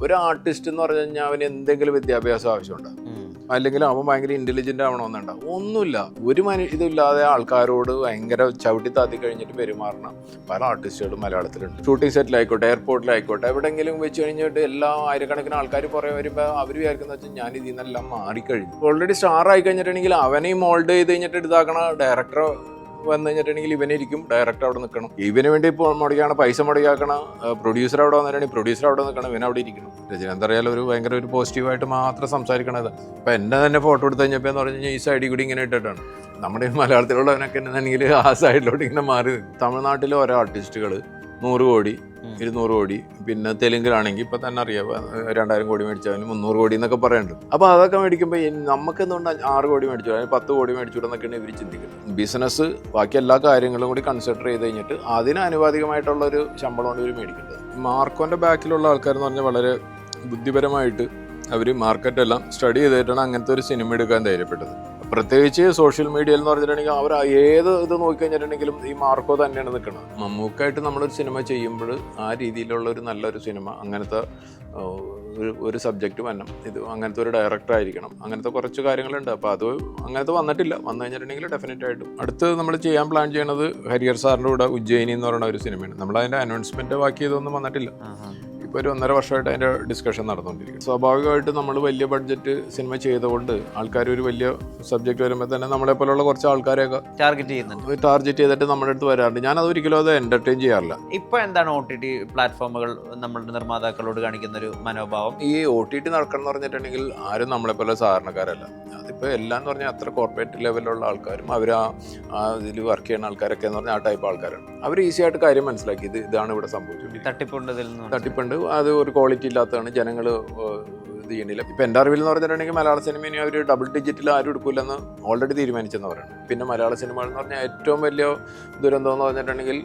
ഒരു ആർട്ടിസ്റ്റ് എന്ന് പറഞ്ഞു കഴിഞ്ഞാൽ അവന് എന്തെങ്കിലും വിദ്യാഭ്യാസം ആവശ്യമുണ്ടോ, അല്ലെങ്കിൽ അവൻ ഭയങ്കര ഇന്റലിജന്റ് ആവണമെന്നുണ്ടാവും? ഒന്നുമില്ല. ഒരു ഇതില്ലാതെ ആൾക്കാരോട് ഭയങ്കര ചവിട്ടി താത്തി കഴിഞ്ഞിട്ട് പെരുമാറണം പല ആർട്ടിസ്റ്റുകളും മലയാളത്തിലുണ്ട്. ഷൂട്ടിംഗ് സെറ്റിലായിക്കോട്ടെ, എയർപോർട്ടിലായിക്കോട്ടെ, എവിടെയെങ്കിലും വെച്ച് കഴിഞ്ഞിട്ട് എല്ലാ ആയിരക്കണക്കിന് ആൾക്കാർ പുറകെ വരുമ്പോൾ അവർ വിചാരിക്കുന്ന വെച്ചാൽ ഞാൻ ഇതിൽ നിന്നെല്ലാം മാറിക്കഴിഞ്ഞു. ഓൾറെഡി സ്റ്റാർ ആയി കഴിഞ്ഞിട്ടുണ്ടെങ്കിൽ അവനെയും മോൾഡ് ചെയ്ത് കഴിഞ്ഞിട്ട് ഇതാക്കണ ഡയറക്ടർ വന്നു കഴിഞ്ഞിട്ടുണ്ടെങ്കിൽ ഇവനിരിക്കും, ഡയറക്ടർ അവിടെ നിൽക്കണം. ഇവന് വേണ്ടി ഇപ്പോൾ മുടക്കാണ് പൈസ മുടക്കാക്കണ പ്രൊഡ്യൂസർ അവിടെ വന്നിട്ടുണ്ടെങ്കിൽ പ്രൊഡ്യൂസർ അവിടെ നിൽക്കണം, ഇവൻ അവിടെ ഇരിക്കണം. രജനി എന്താ പറയാലും ഒരു ഭയങ്കര ഒരു പോസിറ്റീവായിട്ട് മാത്രം സംസാരിക്കണത്. ഇപ്പം എന്നെ തന്നെ ഫോട്ടോ എടുത്ത് കഴിഞ്ഞപ്പോൾ എന്ന് പറഞ്ഞു കഴിഞ്ഞാൽ ഈ സൈഡിൽ കൂടി ഇങ്ങനെ ഇട്ടിട്ടാണ്. നമ്മുടെ മലയാളത്തിലുള്ളവനൊക്കെ ഉണ്ടെങ്കിൽ ആ സൈഡിലോട്ട് ഇങ്ങനെ മാറി. തമിഴ്നാട്ടിലെ ഓരോ ആർട്ടിസ്റ്റുകൾ 100 കോടി 200 കോടി, പിന്നെ തെലുങ്കിലാണെങ്കിൽ ഇപ്പം തന്നെ അറിയാം 2000 കോടി മേടിച്ചാലും 300 കോടി എന്നൊക്കെ പറയുന്നുണ്ട്. അപ്പോൾ അതൊക്കെ മേടിക്കുമ്പോൾ നമുക്ക് എന്തുകൊണ്ട് 6 കോടി മേടിച്ചു, അല്ലെങ്കിൽ 10 കോടി മേടിച്ചു എന്നൊക്കെയാണ് ഇവർ ചിന്തിക്കുന്നത്. ബിസിനസ് ബാക്കി എല്ലാ കാര്യങ്ങളും കൂടി കൺസിഡർ ചെയ്ത് കഴിഞ്ഞിട്ട് അതിന് ആനുപാതികമായിട്ടുള്ളൊരു ശമ്പളമാണ് ഇവർ മേടിക്കേണ്ടത്. മാർക്കോൻ്റെ ബാക്കിലുള്ള ആൾക്കാരെന്ന് പറഞ്ഞാൽ വളരെ ബുദ്ധിപരമായിട്ട് അവർ മാർക്കറ്റെല്ലാം സ്റ്റഡി ചെയ്തിട്ടാണ് അങ്ങനത്തെ ഒരു സിനിമ എടുക്കാൻ ധൈര്യപ്പെട്ടത്. പ്രത്യേകിച്ച് സോഷ്യൽ മീഡിയയിൽ എന്ന് പറഞ്ഞിട്ടുണ്ടെങ്കിൽ അവർ ഏത് ഇത് നോക്കിക്കഴിഞ്ഞിട്ടുണ്ടെങ്കിലും ഈ മാർക്കോ തന്നെയാണ് നിൽക്കുന്നത്. മമ്മൂക്കായിട്ട് നമ്മളൊരു സിനിമ ചെയ്യുമ്പോൾ ആ രീതിയിലുള്ള ഒരു നല്ലൊരു സിനിമ, അങ്ങനത്തെ ഒരു സബ്ജക്റ്റ് വരണം, ഇത് അങ്ങനത്തെ ഒരു ഡയറക്ടർ ആയിരിക്കണം, അങ്ങനത്തെ കുറച്ച് കാര്യങ്ങളുണ്ട്. അപ്പോൾ അത് അങ്ങനത്തെ വന്നിട്ടില്ല. വന്നു കഴിഞ്ഞിട്ടുണ്ടെങ്കിൽ ഡെഫിനറ്റ് ആയിട്ടും അടുത്ത് നമ്മൾ ചെയ്യാൻ പ്ലാൻ ചെയ്യണത് ഹരിഹർ സാറിൻ്റെ കൂടെ ഉജ്ജയിനി എന്ന് പറയുന്ന ഒരു സിനിമയാണ്. നമ്മളതിൻ്റെ അനൗൺസ്മെൻറ്റ് ബാക്കി ഇതൊന്നും വന്നിട്ടില്ല. ഇപ്പോൾ ഒരു 1.5 വർഷമായിട്ട് അതിൻ്റെ ഡിസ്കഷൻ നടന്നുകൊണ്ടിരിക്കും. സ്വാഭാവികമായിട്ട് നമ്മൾ വലിയ ബഡ്ജറ്റ് സിനിമ ചെയ്തുകൊണ്ട് ആൾക്കാർ ഒരു വലിയ സബ്ജക്റ്റ് വരുമ്പോൾ തന്നെ നമ്മളെ പോലുള്ള കുറച്ച് ആൾക്കാരെയൊക്കെ ടാർഗറ്റ് ചെയ്തിട്ട് നമ്മുടെ അടുത്ത് വരാറുണ്ട്. ഞാൻ അതൊരിക്കലും അത് എന്റർടൈൻ ചെയ്യാറില്ല. ഇപ്പോൾ എന്താണ് OTT പ്ലാറ്റ്ഫോമുകൾ നമ്മളുടെ നിർമ്മാതാക്കളോട് കാണിക്കുന്ന ഒരു മനോഭാവം? ഈ OTT നടക്കണം എന്ന് പറഞ്ഞിട്ടുണ്ടെങ്കിൽ ആരും നമ്മളെ പോലെ സാധാരണക്കാരല്ല. അതിപ്പോൾ എല്ലാം എന്ന് പറഞ്ഞാൽ അത്ര കോർപ്പറേറ്റ് ലെവലിലുള്ള ആൾക്കാരും അവർ ആ ഇതിൽ വർക്ക് ചെയ്യുന്ന ആൾക്കാരൊക്കെ എന്ന് പറഞ്ഞാൽ ആ ടൈപ്പ് ആൾക്കാരാണ്. അവർ ഈസി ആയിട്ട് കാര്യം മനസ്സിലാക്കി ഇതാണ് ഇവിടെ സംഭവിച്ചുകൊണ്ടിരിക്കുന്നത്. തട്ടിപ്പുണ്ട്, അത് ഒരു ക്വാളിറ്റി ഇല്ലാത്തതാണ്, ജനങ്ങൾ ഇത് ചെയ്യണില്ല. ഇപ്പം എൻ്റെ അറിവിൽ എന്ന് പറഞ്ഞിട്ടുണ്ടെങ്കിൽ മലയാള സിനിമ അവർ ഡബിൾ ഡിജിറ്റിൽ ആരും എടുക്കില്ലെന്ന് ഓൾറെഡി തീരുമാനിച്ചെന്നവരാണ്. പിന്നെ മലയാള സിനിമകൾ എന്ന് പറഞ്ഞാൽ ഏറ്റവും വലിയ ദുരന്തം എന്ന് പറഞ്ഞിട്ടുണ്ടെങ്കിൽ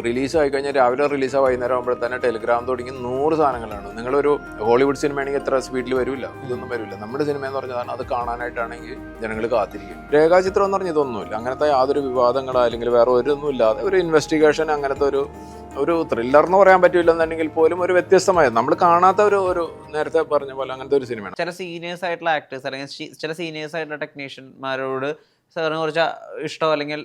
റിലീസ് ആയി കഴിഞ്ഞാൽ രാവിലെ റിലീസാണ്, വൈകുന്നേരം ആകുമ്പോൾ തന്നെ ടെലിഗ്രാം തുടങ്ങി 100 സാധനങ്ങളാണ്. നിങ്ങളൊരു ഹോളിവുഡ് സിനിമയാണെങ്കിൽ എത്ര സ്പീഡിൽ വരില്ല, ഇതൊന്നും വരില്ല. നമ്മുടെ സിനിമ എന്ന് പറഞ്ഞതാണ് അത് കാണാനായിട്ടാണെങ്കിൽ ജനങ്ങൾ കാത്തിരിക്കും. രേഖാചിത്രം എന്ന് പറഞ്ഞാൽ ഇതൊന്നുമില്ല, അങ്ങനത്തെ യാതൊരു വിവാദങ്ങളോ അല്ലെങ്കിൽ വേറെ ഒരൊന്നും ഇല്ലാതെ ഒരു ഇൻവെസ്റ്റിഗേഷൻ, അങ്ങനത്തെ ഒരു ത്രില്ലർ എന്ന് പറയാൻ പറ്റില്ലെന്നുണ്ടെങ്കിൽ പോലും ഒരു വ്യത്യസ്തമായ നമ്മൾ കാണാത്ത ഒരു നേരത്തെ പറഞ്ഞ പോലെ അങ്ങനത്തെ ഒരു സിനിമയാണ്. ചില സീനിയേഴ്സ് ആയിട്ടുള്ള ആക്ടേഴ്സ് അല്ലെങ്കിൽ ചില സീനിയേഴ്സ് ആയിട്ടുള്ള ടെക്നീഷ്യന്മാരോട് സാറിന് കുറച്ച് ഇഷ്ടമോ അല്ലെങ്കിൽ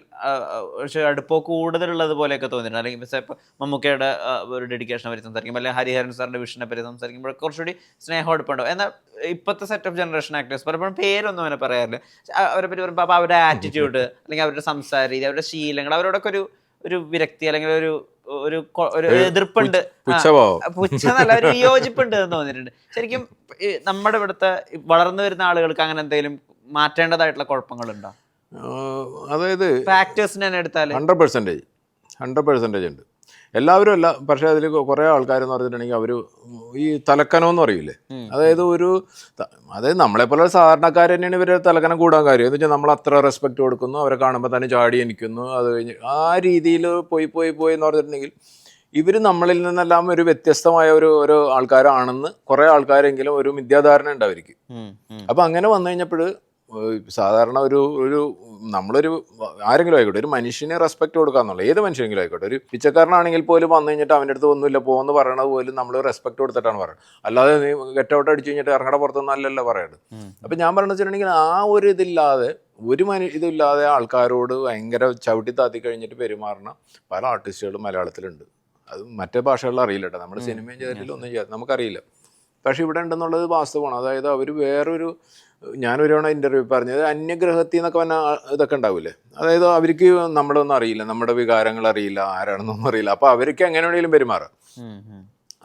അടുപ്പോ കൂടുതലുള്ളത് പോലെയൊക്കെ തോന്നിയിട്ടുണ്ട്. അല്ലെങ്കിൽ ഇപ്പോൾ മമ്മൂക്കയുടെ ഒരു ഡെഡിക്കേഷനെ പറ്റി സംസാരിക്കുമ്പോൾ അല്ലെങ്കിൽ ഹരിഹരൻ സാറിൻ്റെ വിഷനെ പറ്റി സംസാരിക്കുമ്പോൾ കുറച്ചുകൂടി സ്നേഹം അടുപ്പുണ്ടാവും. എന്നാൽ ഇപ്പോഴത്തെ സെറ്റ് ഓഫ് ജനറേഷൻ ആക്ടേഴ്സ് പലപ്പോഴും പേരൊന്നും അങ്ങനെ പറയാറില്ല. അവരെ പറ്റി പറയുമ്പോൾ അപ്പോൾ അവരുടെ ആറ്റിറ്റ്യൂഡ് അല്ലെങ്കിൽ അവരുടെ സംസാര രീതി, അവരുടെ ശീലങ്ങൾ, അവരോടൊക്കെ ഒരു വിരക്തി അല്ലെങ്കിൽ ഒരു എതിർപ്പുണ്ട്, പുച്ഛന്നല്ല ഒരു വിയോജിപ്പുണ്ട് എന്ന് തോന്നിയിട്ടുണ്ട്. ശരിക്കും നമ്മുടെ ഇവിടുത്തെ വളർന്നു വരുന്ന ആളുകൾക്ക് അങ്ങനെ എന്തെങ്കിലും മാറ്റേണ്ടതായിട്ടുള്ള കുഴപ്പങ്ങളുണ്ടോ? അതായത് ആക്ടേഴ്സിനെ തന്നെ എടുത്താൽ 100% ഉണ്ട്. എല്ലാവരും അല്ല, പക്ഷേ അതിൽ കുറേ ആൾക്കാരെന്ന് പറഞ്ഞിട്ടുണ്ടെങ്കിൽ അവർ ഈ തലക്കനം എന്ന് പറയില്ലേ, അതായത് നമ്മളെപ്പോലെ സാധാരണക്കാർ തന്നെയാണ് ഇവർ തലക്കനം കൂടാൻ കാര്യം. എന്ന് വെച്ചാൽ നമ്മൾ അത്ര റെസ്പെക്ട് കൊടുക്കുന്നു, അവരെ കാണുമ്പോൾ തന്നെ ചാടി എനിക്കുന്നു, അത് കഴിഞ്ഞ് ആ രീതിയിൽ പോയി എന്ന് പറഞ്ഞിട്ടുണ്ടെങ്കിൽ ഇവർ നമ്മളിൽ നിന്നെല്ലാം ഒരു വ്യത്യസ്തമായ ഒരു ആൾക്കാരാണെന്ന് കുറേ ആൾക്കാരെങ്കിലും ഒരു മിഥ്യാധാരണ ഉണ്ട് അവർക്ക്. അപ്പം അങ്ങനെ വന്നു കഴിഞ്ഞപ്പോൾ സാധാരണ നമ്മളൊരു ആരെങ്കിലും ആയിക്കോട്ടെ, ഒരു മനുഷ്യനെ റെസ്പെക്ട് കൊടുക്കാന്നുള്ള, ഏത് മനുഷ്യനെങ്കിലും ആയിക്കോട്ടെ, ഒരു പിച്ചക്കാരനാണെങ്കിൽ പോലും വന്നു കഴിഞ്ഞിട്ട് അവൻ്റെ അടുത്ത് ഒന്നുമില്ല പോകുമെന്ന് പറയണത് പോലും നമ്മൾ റെസ്പെക്ട് കൊടുത്തിട്ടാണ് പറയുന്നത്. അല്ലാതെ നീ ഗെറ്റ് ഔട്ട് അടിച്ചു കഴിഞ്ഞിട്ട് ഇറങ്ങടെ പുറത്തൊന്നല്ലല്ലോ പറയുന്നത്. അപ്പം ഞാൻ പറയുന്നത് വെച്ചിട്ടുണ്ടെങ്കിൽ ആ ഒരു ഇതില്ലാതെ ഇതില്ലാതെ ആൾക്കാരോട് ഭയങ്കര ചവിട്ടി താത്തി കഴിഞ്ഞിട്ട് പെരുമാറുന്ന പല ആർട്ടിസ്റ്റുകളും മലയാളത്തിലുണ്ട്. അത് മറ്റേ ഭാഷകളിൽ അറിയില്ല കേട്ടോ, നമ്മുടെ സിനിമയും ചെയ്തിട്ടില്ല, ഒന്നും ചെയ്യാതെ നമുക്കറിയില്ല. പക്ഷെ ഇവിടെ ഉണ്ടെന്നുള്ളത് വാസ്തവമാണ്. അതായത് അവർ വേറൊരു, ഞാനൊരു തവണ ഇൻ്റർവ്യൂ പറഞ്ഞത് അന്യഗ്രഹത്തിൽ നിന്നൊക്കെ വന്ന ഇതൊക്കെ ഉണ്ടാവില്ലേ, അതായത് അവർക്ക് നമ്മളൊന്നും അറിയില്ല, നമ്മുടെ വികാരങ്ങൾ അറിയില്ല, ആരാണെന്നൊന്നും അറിയില്ല. അപ്പോൾ അവർക്ക് എങ്ങനെ വേണമെങ്കിലും പെരുമാറാം.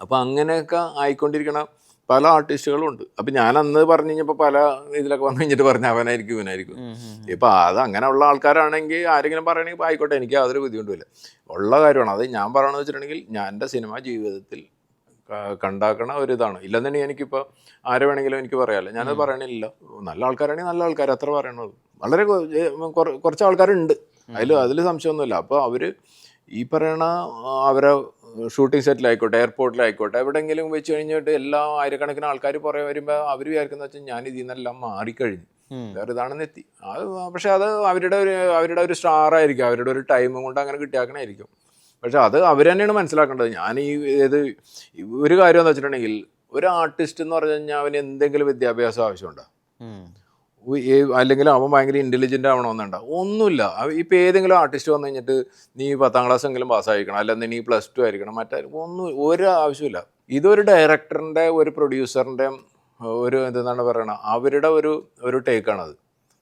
അപ്പോൾ അങ്ങനെയൊക്കെ ആയിക്കൊണ്ടിരിക്കണ പല ആർട്ടിസ്റ്റുകളും ഉണ്ട്. അപ്പം ഞാൻ അന്ന് പറഞ്ഞു കഴിഞ്ഞപ്പോൾ പല ഇതിലൊക്കെ വന്നു കഴിഞ്ഞിട്ട് പറഞ്ഞ ഇവനായിരിക്കും. ഇപ്പം അത് അങ്ങനെയുള്ള ആൾക്കാരാണെങ്കിൽ ആരെങ്കിലും പറയണമെങ്കിൽ ആയിക്കോട്ടെ, എനിക്ക് യാതൊരു ബുദ്ധിമുട്ടുമില്ല, ഉള്ള കാര്യമാണ്. അത് ഞാൻ പറയണമെന്ന് വെച്ചിട്ടുണ്ടെങ്കിൽ ഞാൻ എൻ്റെ സിനിമ ജീവിതത്തിൽ കണ്ടാക്കണ ഒരിതാണ്. ഇല്ലെന്നുണ്ടെങ്കിൽ എനിക്കിപ്പോൾ ആരെ വേണമെങ്കിലും എനിക്ക് പറയാമല്ലോ, ഞാനത് പറയണില്ല. നല്ല ആൾക്കാരാണെങ്കിൽ നല്ല ആൾക്കാർ അത്ര പറയണത്. വളരെ കുറച്ച് ആൾക്കാരുണ്ട്, അതിൽ സംശയമൊന്നുമില്ല. അപ്പോൾ അവർ ഈ പറയണ അവരെ ഷൂട്ടിംഗ് സെറ്റിലായിക്കോട്ടെ, എയർപോർട്ടിലായിക്കോട്ടെ, എവിടെയെങ്കിലും വെച്ച് കഴിഞ്ഞിട്ട് എല്ലാ ആയിരക്കണക്കിന് ആൾക്കാർ പുറകെ വരുമ്പോൾ അവർ വിചാരിക്കുന്ന വെച്ചാൽ ഞാൻ ഇതിൽ നിന്നെല്ലാം മാറിക്കഴിഞ്ഞു, വേറെ ഇതാണെന്ന് എത്തി. അത് പക്ഷെ അത് അവരുടെ ഒരു സ്റ്റാർ ആയിരിക്കും, അവരുടെ ഒരു ടൈം കൊണ്ട് അങ്ങനെ കിട്ടിയാക്കണായിരിക്കും. പക്ഷെ അത് അവർ തന്നെയാണ് മനസ്സിലാക്കേണ്ടത്. ഞാൻ ഒരു കാര്യം എന്ന് വെച്ചിട്ടുണ്ടെങ്കിൽ ഒരു ആർട്ടിസ്റ്റ് എന്ന് പറഞ്ഞു കഴിഞ്ഞാൽ അവന് എന്തെങ്കിലും വിദ്യാഭ്യാസം ആവശ്യമുണ്ടോ? അല്ലെങ്കിൽ അവൻ ഭയങ്കര ഇൻ്റലിജൻ്റ് ആവണമെന്നുണ്ടോ? ഒന്നുമില്ല. ഇപ്പം ഏതെങ്കിലും ആർട്ടിസ്റ്റ് വന്നു കഴിഞ്ഞിട്ട് നീ 10ാം ക്ലാസ് എങ്കിലും പാസ്സായിരിക്കണം, അല്ലെങ്കിൽ നീ +2 ആയിരിക്കണം, ഒന്നും ഒരു ആവശ്യമില്ല. ഇതൊരു ഡയറക്ടറിൻ്റെ ഒരു പ്രൊഡ്യൂസറിൻ്റെ ഒരു എന്താണ് പറയണത്, അവരുടെ ഒരു ടേക്കാണത്.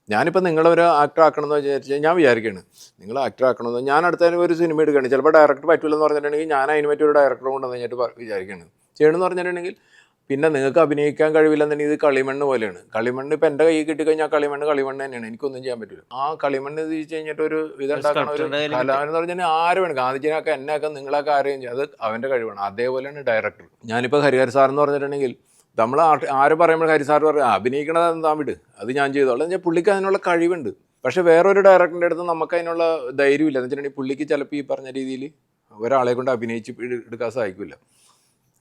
ഞാനിപ്പോൾ നിങ്ങളൊരു ആക്ടർ ആക്കണമെന്ന് വിചാരിച്ചാൽ ഞാൻ വിചാരിക്കുകയാണ് നിങ്ങൾ ആക്ടർ ആക്കണമെന്ന്. ഞാൻ അടുത്ത ഒരു സിനിമ എടുക്കുകയാണ്, ചിലപ്പോൾ ഡയറക്ടർ പറ്റില്ലെന്ന് പറഞ്ഞിട്ടുണ്ടെങ്കിൽ ഞാൻ അതിന് പറ്റിയൊരു ഡയറക്ടറെ കൊണ്ടുവന്ന് കഴിഞ്ഞിട്ട് വിചാരിക്കുകയാണ് ചെയ്യണമെന്ന് പറഞ്ഞിട്ടുണ്ടെങ്കിൽ. പിന്നെ നിങ്ങൾക്ക് അഭിനയിക്കാൻ കഴിവില്ലെന്നുണ്ടെങ്കിൽ ഇത് കളിമണ്ണ് പോലെയാണ്. കളിമണ്ണ് ഇപ്പം എൻ്റെ കൈ കിട്ടിക്കഴിഞ്ഞാൽ കളിമണ്ണ് തന്നെയാണ്, എനിക്കൊന്നും ചെയ്യാൻ പറ്റില്ല. ആ കളിമണ്ണ് ഇത് വെച്ച് കഴിഞ്ഞിട്ട് ഒരു ഇതുണ്ടാക്കണ ഒരു കലാവെന്ന് പറഞ്ഞാൽ ആര് വേണം, ഗാന്ധിജിനൊക്കെ എന്നെയൊക്കെ നിങ്ങളൊക്കെ ആരെയും ചെയ്യും, അത് അവൻ്റെ കഴിവാണ്. അതേപോലെയാണ് ഡയറക്ടർ. ഞാനിപ്പോൾ ഹരിഹർ സാർ എന്ന് പറഞ്ഞിട്ടുണ്ടെങ്കിൽ നമ്മൾ ആര് പറയുമ്പോൾ ഹരി സാർ പറയും അഭിനയിക്കണത് എന്താ വിട്, അത് ഞാൻ ചെയ്തോളാം. എന്ന് വെച്ചാൽ പുള്ളിക്ക് അതിനുള്ള കഴിവുണ്ട്. പക്ഷേ വേറൊരു ഡയറക്ടറിൻ്റെ അടുത്ത് നമുക്ക് അതിനുള്ള ധൈര്യമില്ല. എന്ന് വെച്ചിട്ടുണ്ടെങ്കിൽ പുള്ളിക്ക് ചിലപ്പോൾ ഈ പറഞ്ഞ രീതിയിൽ ഒരാളെ കൊണ്ട് അഭിനയിച്ച് എടുക്കാൻ സാധിക്കില്ല.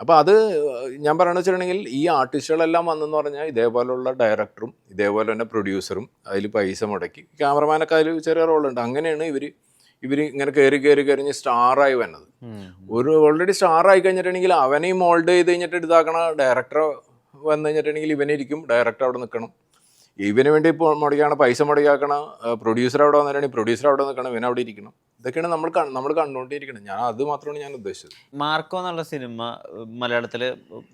അപ്പോൾ അത് ഞാൻ പറയണമെന്ന് വെച്ചിട്ടുണ്ടെങ്കിൽ ഈ ആർട്ടിസ്റ്റുകളെല്ലാം വന്നെന്ന് പറഞ്ഞാൽ ഇതേപോലുള്ള ഡയറക്ടറും ഇതേപോലെ തന്നെ പ്രൊഡ്യൂസറും അതിൽ പൈസ മുടക്കി, ക്യാമറമാനൊക്കെ അതിൽ ചെറിയ റോളുണ്ട്. അങ്ങനെയാണ് ഇവർ ഇങ്ങനെ കയറി സ്റ്റാറായി വന്നത്. ഓൾറെഡി സ്റ്റാറായി കഴിഞ്ഞിട്ടുണ്ടെങ്കിൽ അവനെ മോൾഡ് ചെയ്ത് കഴിഞ്ഞിട്ട് ഇതാക്കണ ഡയറക്ടർ വന്നു കഴിഞ്ഞിട്ടുണ്ടെങ്കിൽ ഇവനിരിക്കും, ഡയറക്ടർ അവിടെ നിൽക്കണം. ഇവന് വേണ്ടി ഇപ്പോൾ പൈസ മുടക്കാക്കണ പ്രൊഡ്യൂസർ അവിടെ വന്നിട്ടുണ്ടെങ്കിൽ പ്രൊഡ്യൂസർ അവിടെ നിൽക്കണം, ഇവൻ അവിടെ ഇരിക്കണം. ഇതൊക്കെയാണ് നമ്മൾ കണ്ടുകൊണ്ടിരിക്കണം. അത് മാത്രമാണ് ഞാൻ ഉദ്ദേശിച്ചത്. മാർക്കോ എന്നുള്ള സിനിമ മലയാളത്തിൽ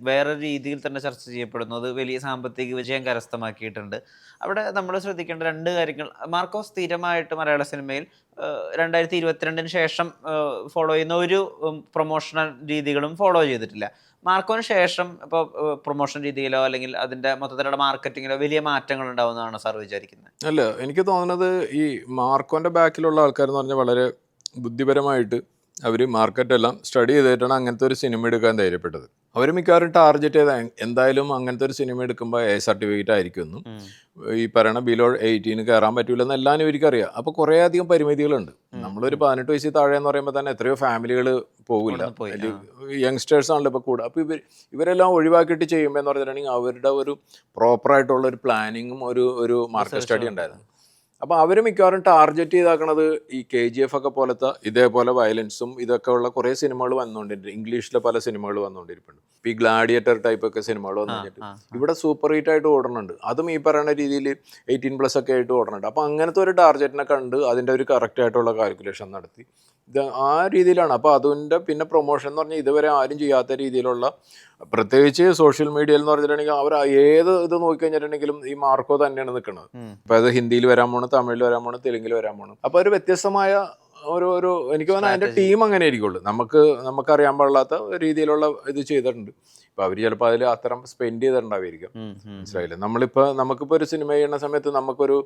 വേറെ രീതിയിൽ തന്നെ ചർച്ച ചെയ്യപ്പെടുന്നു. അത് വലിയ സാമ്പത്തിക വിജയം കരസ്ഥമാക്കിയിട്ടുണ്ട്. അവിടെ നമ്മൾ ശ്രദ്ധിക്കേണ്ട 2 കാര്യങ്ങൾ. മാർക്കോ സ്ഥിരമായിട്ട് മലയാള സിനിമയിൽ 2022 ശേഷം ഫോളോ ചെയ്യുന്ന ഒരു പ്രൊമോഷണൽ രീതികളും ഫോളോ ചെയ്തിട്ടില്ല. മാർക്കോന് ശേഷം ഇപ്പോൾ പ്രൊമോഷൻ രീതിയിലോ അല്ലെങ്കിൽ അതിൻ്റെ മൊത്തത്തിലുള്ള മാർക്കറ്റിങ്ങിലോ വലിയ മാറ്റങ്ങൾ ഉണ്ടാവുമെന്നാണ് സാർ വിചാരിക്കുന്നത്? അല്ല, എനിക്ക് തോന്നുന്നത് ഈ മാർക്കോൻ്റെ ബാക്കിലുള്ള ആൾക്കാരെന്ന് പറഞ്ഞാൽ വളരെ ബുദ്ധിപരമായിട്ട് അവർ മാർക്കറ്റെല്ലാം സ്റ്റഡി ചെയ്തിട്ടാണ് അങ്ങനത്തെ ഒരു സിനിമ എടുക്കാൻ ധൈര്യപ്പെട്ടത്. അവർ മിക്കവാറും ടാർഗറ്റ് ചെയ്ത എന്തായാലും അങ്ങനത്തെ ഒരു സിനിമ എടുക്കുമ്പോൾ A സർട്ടിഫിക്കറ്റ് ആയിരിക്കുമെന്നും ഈ പറയണ ബിലോ 18 കയറാൻ പറ്റൂലെന്ന് എല്ലാവരും ഇവർക്കറിയാം. അപ്പോൾ കുറേ അധികം പരിമിതികളുണ്ട്. നമ്മളൊരു 18 വയസ്സിൽ താഴെ എന്ന് പറയുമ്പോൾ തന്നെ എത്രയോ ഫാമിലികൾ പോകില്ല, യങ്സ്റ്റേഴ്സ് ആണല്ലോ ഇപ്പോൾ കൂടുക. അപ്പോൾ ഇവരെല്ലാം ഒഴിവാക്കിയിട്ട് ചെയ്യുമ്പോൾ എന്ന് പറഞ്ഞിട്ടുണ്ടെങ്കിൽ അവരുടെ ഒരു പ്രോപ്പറായിട്ടുള്ള ഒരു പ്ലാനിങ്ങും ഒരു മാർക്കറ്റ് സ്റ്റഡി ഉണ്ടായിരുന്നു. അപ്പോൾ അവർ മിക്കവാറും ടാർഗറ്റ് ചെയ്താക്കണത് ഈ KGF ഒക്കെ പോലത്തെ ഇതേപോലെ വയലൻസും ഇതൊക്കെ ഉള്ള കുറേ സിനിമകൾ വന്നുകൊണ്ടിരിക്കും. ഇംഗ്ലീഷിലെ പല സിനിമകൾ വന്നുകൊണ്ടിരിപ്പുണ്ട്. ഇപ്പോൾ ഈ ഗ്ലാഡിയേറ്റർ ടൈപ്പ് ഒക്കെ സിനിമകൾ വന്നു കഴിഞ്ഞിട്ട് ഇവിടെ സൂപ്പർ ഹീറ്റ് ആയിട്ട് ഓടുന്നുണ്ട്. അതും ഈ പറയുന്ന രീതിയിൽ 18+ ഒക്കെ ആയിട്ട് ഓടുന്നുണ്ട്. അപ്പോൾ അങ്ങനത്തെ ഒരു ടാർഗറ്റിനെ കണ്ട് അതിൻ്റെ ഒരു കറക്റ്റ് ആയിട്ടുള്ള കാൽക്കുലേഷൻ നടത്തി ഇത് ആ രീതിയിലാണ്. അപ്പോൾ അതിൻ്റെ പിന്നെ പ്രൊമോഷൻ എന്ന് പറഞ്ഞാൽ ഇതുവരെ ആരും ചെയ്യാത്ത രീതിയിലുള്ള, പ്രത്യേകിച്ച് സോഷ്യൽ മീഡിയയിൽ എന്ന് പറഞ്ഞിട്ടുണ്ടെങ്കിൽ അവർ ഏത് ഇത് നോക്കിക്കഴിഞ്ഞിട്ടുണ്ടെങ്കിലും ഈ മാർക്കോ തന്നെയാണ് നിൽക്കുന്നത്. അപ്പോൾ അത് ഹിന്ദിയിൽ വരാൻ പോണ്, തമിഴിൽ വരാൻ പോണ്, തെലുങ്കിൽ വരാൻ പോണ്. അപ്പോൾ ഒരു വ്യത്യസ്തമായ ഒരു എനിക്ക് തോന്നുന്നു അതിൻ്റെ ടീം അങ്ങനെ ആയിരിക്കുള്ളൂ. നമുക്കറിയാൻ പാടില്ലാത്ത രീതിയിലുള്ള ഇത് ചെയ്തിട്ടുണ്ട്. അപ്പോൾ അവർ ചിലപ്പോൾ അതിൽ അത്തരം സ്പെൻഡ് ചെയ്തിട്ടുണ്ടാവുമായിരിക്കും. മനസ്സിലായില്ലേ? നമുക്കിപ്പോൾ ഒരു സിനിമ ചെയ്യുന്ന സമയത്ത് നമുക്കൊരു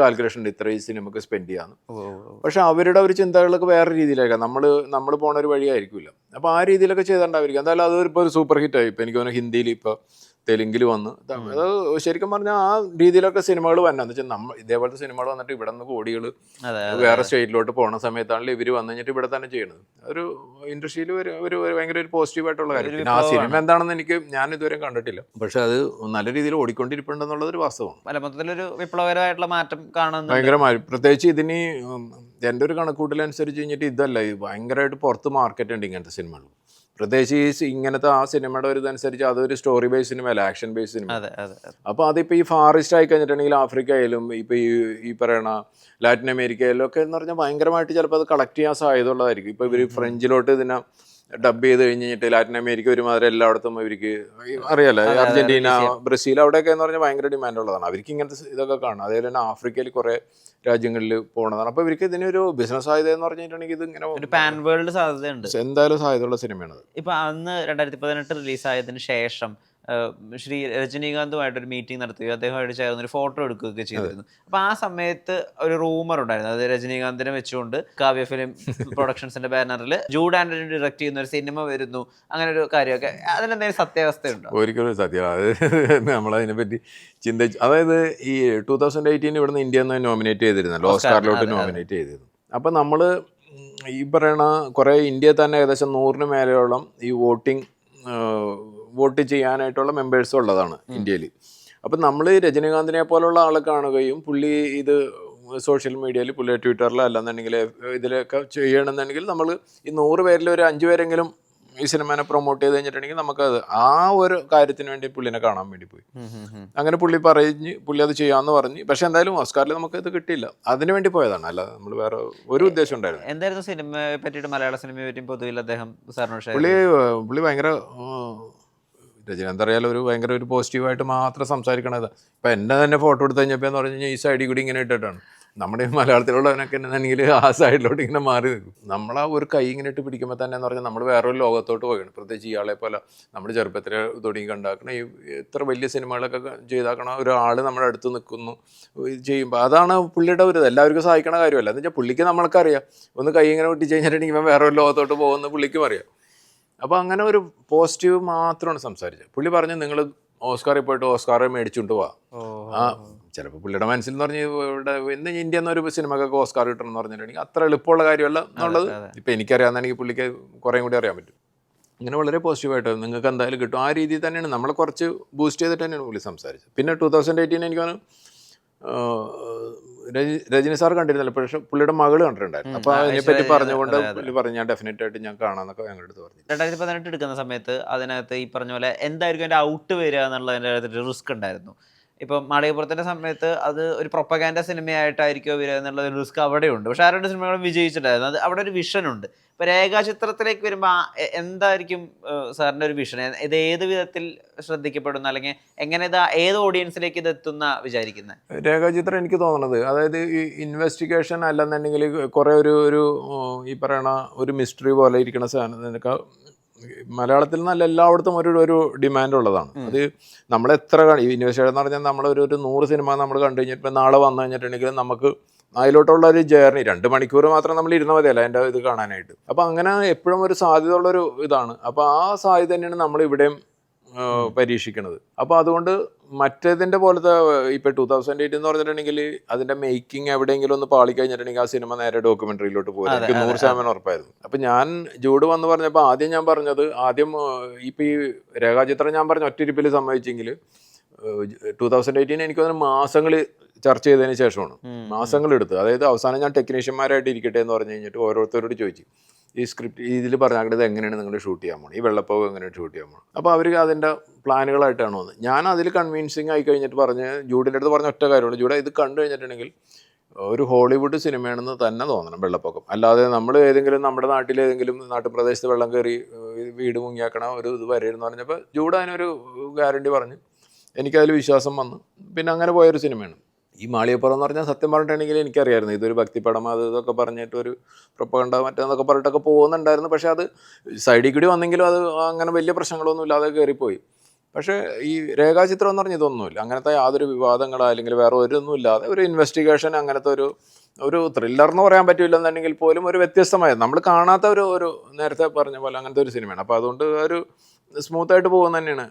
കാൽക്കുലേഷൻ ഉണ്ട്, ഇത്ര ഈ സിനിമക്ക് സ്പെൻഡ് ചെയ്യാന്ന്. പക്ഷെ അവരുടെ ഒരു ചിന്തകളൊക്കെ വേറെ രീതിയിലായിരിക്കാം. നമ്മൾ പോണ ഒരു വഴിയായിരിക്കില്ല. അപ്പോൾ ആ രീതിയിലൊക്കെ ചെയ്തിട്ടുണ്ടായിരിക്കും. എന്തായാലും അതിപ്പോൾ ഒരു സൂപ്പർ ഹിറ്റായി. ഇപ്പോൾ എനിക്ക് തോന്നുന്നു ഹിന്ദിയിൽ ഇപ്പോൾ തെലുങ്കിൽ വന്ന് അത് ശരിക്കും പറഞ്ഞാൽ ആ രീതിയിലൊക്കെ സിനിമകൾ വരണം. എന്ന് വെച്ചാൽ ഇതേപോലത്തെ സിനിമകൾ വന്നിട്ട് ഇവിടെ നിന്ന് കോടികൾ വേറെ സ്റ്റേറ്റിലോട്ട് പോകുന്ന സമയത്താണല്ലോ ഇവർ വന്നു കഴിഞ്ഞിട്ട് ഇവിടെ തന്നെ ചെയ്യണത്. ഒരു ഇൻഡസ്ട്രിയിൽ ഒരു ഭയങ്കര ഒരു പോസിറ്റീവായിട്ടുള്ള കാര്യം. പിന്നെ ആ സിനിമ എന്താണെന്ന് ഞാൻ ഇതുവരെ കണ്ടിട്ടില്ല, പക്ഷെ അത് നല്ല രീതിയിൽ ഓടിക്കൊണ്ടിരിപ്പുണ്ടെന്നുള്ളതൊരു വാസ്തവമാണ്. അല്ല, മൊത്തത്തിലൊരു വിപ്ലവകരമായിട്ടുള്ള മാറ്റം കാണുന്നു ഭയങ്കരമായി. പ്രത്യേകിച്ച് ഇതിന് എൻ്റെ ഒരു കണക്കൂട്ടലനുസരിച്ച് കഴിഞ്ഞിട്ട് ഇതല്ല, ഭയങ്കരമായിട്ട് പുറത്ത് മാർക്കറ്റ് ഉണ്ട് ഇങ്ങനത്തെ സിനിമകൾ. പ്രത്യേകിച്ച് ഇങ്ങനത്തെ ആ സിനിമയുടെ ഒരു ഇതനുസരിച്ച് അതൊരു story base cinema, action base cinema. അപ്പോൾ അതിപ്പോൾ ഈ ഫാറിസ്റ്റ് ആയി കഴിഞ്ഞിട്ടുണ്ടെങ്കിൽ ആഫ്രിക്കയിലും ഇപ്പോൾ ഈ പറയണ ലാറ്റിൻ അമേരിക്കയിലും ഒക്കെ എന്ന് പറഞ്ഞാൽ ഭയങ്കരമായിട്ട് ചിലപ്പോൾ അത് കളക്ട് ചെയ്യാൻ സാധ്യത ഉള്ളതായിരിക്കും. ഇപ്പോൾ ഇവർ ഫ്രഞ്ചിലോട്ട് ഇതിനെ ഡബ് ചെയ്ത് കഴിഞ്ഞിട്ട് ലാറ്റിൻ അമേരിക്ക ഒരുമാതിരി എല്ലായിടത്തും ഇവർക്ക് അറിയാലോ, അർജന്റീന, ബ്രസീൽ അവിടെയൊക്കെ എന്ന് പറഞ്ഞാൽ ഭയങ്കര ഡിമാൻഡ് ഉള്ളതാണ്. അവർക്ക് ഇങ്ങനത്തെ ഇതൊക്കെ കാണും. അതേപോലെ തന്നെ ആഫ്രിക്കയിൽ കുറേ രാജ്യങ്ങളിൽ പോകുന്നതാണ്. അപ്പോൾ ഇവർക്ക് ഇതിനൊരു ബിസിനസ് സാധ്യത എന്ന് പറഞ്ഞിട്ടുണ്ടെങ്കിൽ ഇത് ഇങ്ങനെ ഒരു പാൻ വേൾഡ് സാധ്യതയുണ്ട്, എന്തായാലും സാധ്യതയുള്ള സിനിമയാണ്. ഇപ്പൊ അന്ന് 2018 റിലീസായതിനു ശേഷം ശ്രീ രജനീകാന്തുമായിട്ടൊരു മീറ്റിംഗ് നടത്തുകയും അദ്ദേഹമായിട്ട് ചേർന്ന് ഒരു ഫോട്ടോ എടുക്കുകയൊക്കെ ചെയ്തിരുന്നു. അപ്പോൾ ആ സമയത്ത് ഒരു റൂമർ ഉണ്ടായിരുന്നു, അത് രജനീകാന്തിനെ വെച്ചുകൊണ്ട് കാവ്യ ഫിലിം പ്രൊഡക്ഷൻസിന്റെ ബാനറിൽ ജൂഡ് ആന്റണി ഡയറക്ട് ചെയ്യുന്ന ഒരു സിനിമ വരുന്നു, അങ്ങനെ ഒരു കാര്യമൊക്കെ. അതിനെന്തെങ്കിലും സത്യാവസ്ഥയുണ്ടോ? ഒരിക്കലും സത്യം. അത് നമ്മളതിനെപ്പറ്റി ചിന്തിച്ചു. അതായത് ഈ 2018 ഇവിടുന്ന് ഇന്ത്യ എന്ന് നോമിനേറ്റ് ചെയ്തിരുന്നല്ലോ, ഓസ്കാറിലോട്ട് നോമിനേറ്റ് ചെയ്തിരുന്നു. അപ്പം നമ്മൾ ഈ പറയണ കുറേ ഇന്ത്യയിൽ തന്നെ ഏകദേശം 100-ന് മേലെയോളം ഈ വോട്ട് ചെയ്യാനായിട്ടുള്ള മെമ്പേഴ്സും ഉള്ളതാണ് ഇന്ത്യയിൽ. അപ്പം നമ്മൾ രജനീകാന്തിനെ പോലുള്ള ആളെ കാണുകയും പുള്ളി ഇത് സോഷ്യൽ മീഡിയയിൽ, പുള്ളി ട്വിറ്ററിലോ അല്ലെന്നുണ്ടെങ്കിൽ ഇതിലൊക്കെ ചെയ്യണമെന്നുണ്ടെങ്കിൽ നമ്മൾ ഈ 100 പേരിൽ ഒരു 5 പേരെങ്കിലും ഈ സിനിമനെ പ്രൊമോട്ട് ചെയ്ത് കഴിഞ്ഞിട്ടുണ്ടെങ്കിൽ നമുക്കത് ആ ഒരു കാര്യത്തിന് വേണ്ടി പുള്ളിനെ കാണാൻ വേണ്ടി പോയി. അങ്ങനെ പുള്ളി അത് ചെയ്യാമെന്ന് പറഞ്ഞ്. പക്ഷെ എന്തായാലും ഓസ്കാറിൽ നമുക്ക് ഇത് കിട്ടിയില്ല. അതിനു വേണ്ടി പോയതാണ്, അല്ല നമ്മൾ വേറെ ഒരു ഉദ്ദേശം ഉണ്ടായിരുന്നു. എന്തായിരുന്നു സിനിമയെ പറ്റിയിട്ട്, മലയാള സിനിമയെ പറ്റിയും പൊതുവിൽ അദ്ദേഹം സാറിനോട് ഷെയർ പുള്ളി ഭയങ്കര രജനീകാന്ത് അറിയാലോ, ഒരു ഭയങ്കര ഒരു പോസിറ്റീവായിട്ട് മാത്രം സംസാരിക്കണത്. ഇപ്പം എന്നെ തന്നെ ഫോട്ടോ എടുത്ത് കഴിഞ്ഞപ്പോൾ എന്ന് പറഞ്ഞു കഴിഞ്ഞാൽ ഈ സൈഡിൽ കൂടി ഇങ്ങനെ ഇട്ടിട്ടാണ്. നമ്മുടെ ഈ മലയാളത്തിലുള്ളവനൊക്കെ എന്നെങ്കിൽ ആ സൈഡിലോട്ട് ഇങ്ങനെ മാറി നിൽക്കും. നമ്മളാ ഒരു കൈ ഇങ്ങനെ ഇട്ട് പിടിക്കുമ്പോൾ തന്നെ എന്ന് പറഞ്ഞാൽ നമ്മൾ വേറൊരു ലോകത്തോട്ട് പോവുകയാണ്. പ്രത്യേകിച്ച് ഇയാളെ പോലെ നമ്മുടെ ചെറുപ്പത്തിൽ തുടങ്ങി കണ്ടാക്കണം ഈ ഇത്ര വലിയ സിനിമകളൊക്കെ ചെയ്താക്കണ ഒരാൾ നമ്മുടെ അടുത്ത് നിൽക്കുന്നു ചെയ്യുമ്പോൾ അതാണ് പുള്ളിയുടെ ഒരു എല്ലാവർക്കും സഹായിക്കണ കാര്യമല്ല. എന്ന് വെച്ചാൽ പുള്ളിക്ക് നമ്മൾക്കറിയാം, ഒന്ന് കൈ ഇങ്ങനെ ഒട്ടിച്ച് കഴിഞ്ഞിട്ടുണ്ടെങ്കിൽ ഇവൻ വേറൊരു ലോകത്തോട്ട് പോകുമെന്ന് പുള്ളിക്കും അറിയാം. അപ്പോൾ അങ്ങനെ ഒരു പോസിറ്റീവ് മാത്രമാണ് സംസാരിച്ചത്. പുള്ളി പറഞ്ഞു നിങ്ങൾ ഓസ്കാറിൽ പോയിട്ട് ഓസ്കാർ മേടിച്ചുകൊണ്ട് പോവാ. ആ ചിലപ്പോൾ പുള്ളിയുടെ മനസ്സിൽ എന്ന് പറഞ്ഞാൽ ഇവിടെ ഇന്ന് ഇന്ത്യ എന്നൊരു സിനിമക്കൊക്കെ ഓസ്കാർ കിട്ടണം എന്ന് പറഞ്ഞിട്ടുണ്ടെങ്കിൽ അത്ര എളുപ്പമുള്ള കാര്യമല്ല എന്നുള്ളത് ഇപ്പം എനിക്കറിയാമെന്നെനിക്ക് പുള്ളിക്ക് കുറേ കൂടി അറിയാൻ പറ്റും. ഇങ്ങനെ വളരെ പോസിറ്റീവായിട്ട് നിങ്ങൾക്ക് എന്തായാലും കിട്ടും ആ രീതിയിൽ തന്നെയാണ് നമ്മളെ കുറച്ച് ബൂസ്റ്റ് ചെയ്തിട്ട് തന്നെയാണ് പുള്ളി സംസാരിച്ചത്. പിന്നെ 2018 എനിക്ക് രജനി സാർ കണ്ടിരുന്നല്ലോ, പക്ഷേ പുള്ളിയുടെ മകള് കണ്ടിട്ടുണ്ടായിരുന്നു. അപ്പോൾ അതിനെപ്പറ്റി പറഞ്ഞുകൊണ്ട് പുള്ളി പറഞ്ഞു ഞാൻ ഡെഫിനറ്റ് ആയിട്ട് ഞാൻ കാണാമെന്നൊക്കെ ഞങ്ങളുടെ അടുത്ത് പറഞ്ഞു. 2018 എടുക്കുന്ന സമയത്ത് അതിനകത്ത് ഈ പറഞ്ഞ പോലെ എന്തായിരിക്കും അതിൻ്റെ ഔട്ട് വരിക എന്നുള്ളതിൻ്റെ ഒരു റിസ്ക് ഉണ്ടായിരുന്നു. ഇപ്പം മാളികപ്പുറത്തിൻ്റെ സമയത്ത് അത് ഒരു പ്രൊപ്പഗാൻഡ സിനിമയായിട്ടായിരിക്കുമോ വരിക എന്നുള്ള ഒരു റിസ്ക് അവിടെയുണ്ട്. പക്ഷേ ആ രണ്ട് സിനിമകളും വിജയിച്ചിട്ടായിരുന്നു. അത് അവിടെ ഒരു വിഷനുണ്ട്. ഇപ്പോൾ രേഖാചിത്രത്തിലേക്ക് വരുമ്പോൾ എന്തായിരിക്കും സാറിൻ്റെ ഒരു വിഷൻ? ഇത് ഏത് വിധത്തിൽ ശ്രദ്ധിക്കപ്പെടുന്ന, അല്ലെങ്കിൽ എങ്ങനെ ഇത് ഏത് ഓഡിയൻസിലേക്ക് ഇത് എത്തുന്ന വിചാരിക്കുന്നത്? രേഖാചിത്രം എനിക്ക് തോന്നുന്നത് അതായത് ഈ ഇൻവെസ്റ്റിഗേഷൻ അല്ലെന്നുണ്ടെങ്കിൽ കുറേ ഒരു ഈ പറയണ ഒരു മിസ്റ്ററി പോലെ ഇരിക്കുന്ന സാധനത്തിനൊക്കെ മലയാളത്തിൽ നിന്നല്ല എല്ലായിടത്തും ഒരു ഡിമാൻഡ് ഉള്ളതാണ്. അത് നമ്മളെത്ര ഇൻവെസ്റ്റിഗേഷൻ എന്ന് പറഞ്ഞാൽ നമ്മളൊരു 100 സിനിമ നമ്മൾ കണ്ടു കഴിഞ്ഞിട്ട് നാളെ വന്നു കഴിഞ്ഞിട്ടുണ്ടെങ്കിൽ നമുക്ക് അതിലോട്ടുള്ള ഒരു ജേർണി 2 മണിക്കൂർ മാത്രം നമ്മൾ ഇരുന്നാൽ മതിയല്ല അതിൻ്റെ ഇത് കാണാനായിട്ട്. അപ്പോൾ അങ്ങനെ എപ്പോഴും ഒരു സാധ്യത ഉള്ളൊരു ഇതാണ്. അപ്പോൾ ആ സാധ്യത തന്നെയാണ് നമ്മളിവിടെയും പരീക്ഷിക്കുന്നത്. അപ്പോൾ അതുകൊണ്ട് മറ്റേതിൻ്റെ പോലത്തെ ഇപ്പോൾ 2018 എന്ന് പറഞ്ഞിട്ടുണ്ടെങ്കിൽ അതിൻ്റെ മേക്കിംഗ് എവിടെയെങ്കിലും ഒന്ന് പാളിക്കഴിഞ്ഞിട്ടുണ്ടെങ്കിൽ ആ സിനിമ നേരെ ഡോക്യുമെൻ്ററിയിലോട്ട് പോകും. എനിക്ക് 100% ഉറപ്പായിരുന്നു. അപ്പം ഞാൻ ജൂഡ് വന്ന് പറഞ്ഞപ്പോൾ ആദ്യം ഞാൻ പറഞ്ഞത് ഇപ്പം ഈ രേഖാചിത്രം ഞാൻ പറഞ്ഞ ഒറ്റയിരിപ്പിൽ സമ്മതിച്ചെങ്കിൽ 2018 എനിക്ക് തോന്നുന്നു മാസങ്ങൾ ചർച്ച ചെയ്തതിന് ശേഷമാണ്, മാസങ്ങളെടുത്ത്. അതായത് അവസാനം ഞാൻ ടെക്നീഷ്യന്മാരായിട്ട് ഇരിക്കട്ടെ എന്ന് പറഞ്ഞു കഴിഞ്ഞിട്ട് ഓരോരുത്തരോട് ചോദിച്ചു ഈ സ്ക്രിപ്റ്റ് ഇതിൽ പറഞ്ഞാൽ എങ്ങനെയാണ് നിങ്ങൾ ഷൂട്ട് ചെയ്യാൻ പോകണം, ഈ വെള്ളപ്പവ് എങ്ങനെയാണ് ഷൂട്ട് ചെയ്യാൻ പോകണം. അപ്പോൾ അവർ അതിൻ്റെ പ്ലാനുകളായിട്ടാണ് വന്നത്. ഞാൻ അതിൽ കൺവിൻസിങ് ആയി കഴിഞ്ഞിട്ട് ജൂഡിൻ്റെ അടുത്ത് പറഞ്ഞ ഒറ്റ കാര്യമാണ്, ജൂഡ് ഇത് കണ്ടു കഴിഞ്ഞിട്ടുണ്ടെങ്കിൽ ഒരു ഹോളിവുഡ് സിനിമയാണെന്ന് തന്നെ തോന്നണം വെള്ളപ്പൊക്കം. അല്ലാതെ നമ്മൾ ഏതെങ്കിലും നമ്മുടെ നാട്ടിലേതെങ്കിലും നാട്ടുപ്രദേശത്ത് വെള്ളം കയറി വീട് മുങ്ങിയാക്കണ ഒരു ഇത് വരരുതെന്ന് പറഞ്ഞപ്പോൾ ജൂഡ് അതിനൊരു ഗ്യാരണ്ടി പറഞ്ഞ് എനിക്കതിൽ വിശ്വാസം വന്നു. പിന്നെ അങ്ങനെ പോയൊരു സിനിമയാണ് ഈ മാളികപ്പുറം എന്ന് പറഞ്ഞാൽ. സത്യം പറഞ്ഞിട്ടുണ്ടെങ്കിൽ എനിക്കറിയായിരുന്നു ഇതൊരു ഭക്തിപ്പടം അത് ഇതൊക്കെ പറഞ്ഞിട്ട് ഒരു പ്രൊപ്പഗണ്ട മറ്റേന്നൊക്കെ പറഞ്ഞിട്ടൊക്കെ പോകുന്നുണ്ടായിരുന്നു. പക്ഷേ അത് സൈഡിൽ കൂടി വന്നെങ്കിലും അത് അങ്ങനെ വലിയ പ്രശ്നങ്ങളൊന്നും ഇല്ലാതെ കയറിപ്പോയി. പക്ഷേ ഈ രേഖാചിത്രം എന്ന് പറഞ്ഞാൽ ഇതൊന്നുമില്ല, അങ്ങനത്തെ യാതൊരു വിവാദങ്ങളോ അല്ലെങ്കിൽ വേറെ ഒരൊന്നും ഇല്ലാതെ ഒരു ഇൻവെസ്റ്റിഗേഷൻ, അങ്ങനത്തെ ഒരു ത്രില്ലർ എന്ന് പറയാൻ പറ്റില്ലെന്നുണ്ടെങ്കിൽ പോലും ഒരു വ്യത്യസ്തമായ നമ്മൾ കാണാത്ത ഒരു നേരത്തെ പറഞ്ഞ പോലെ അങ്ങനത്തെ ഒരു സിനിമയാണ്. അപ്പോൾ അതുകൊണ്ട് ഒരു സ്മൂത്തായിട്ട് പോകുന്ന തന്നെയാണ്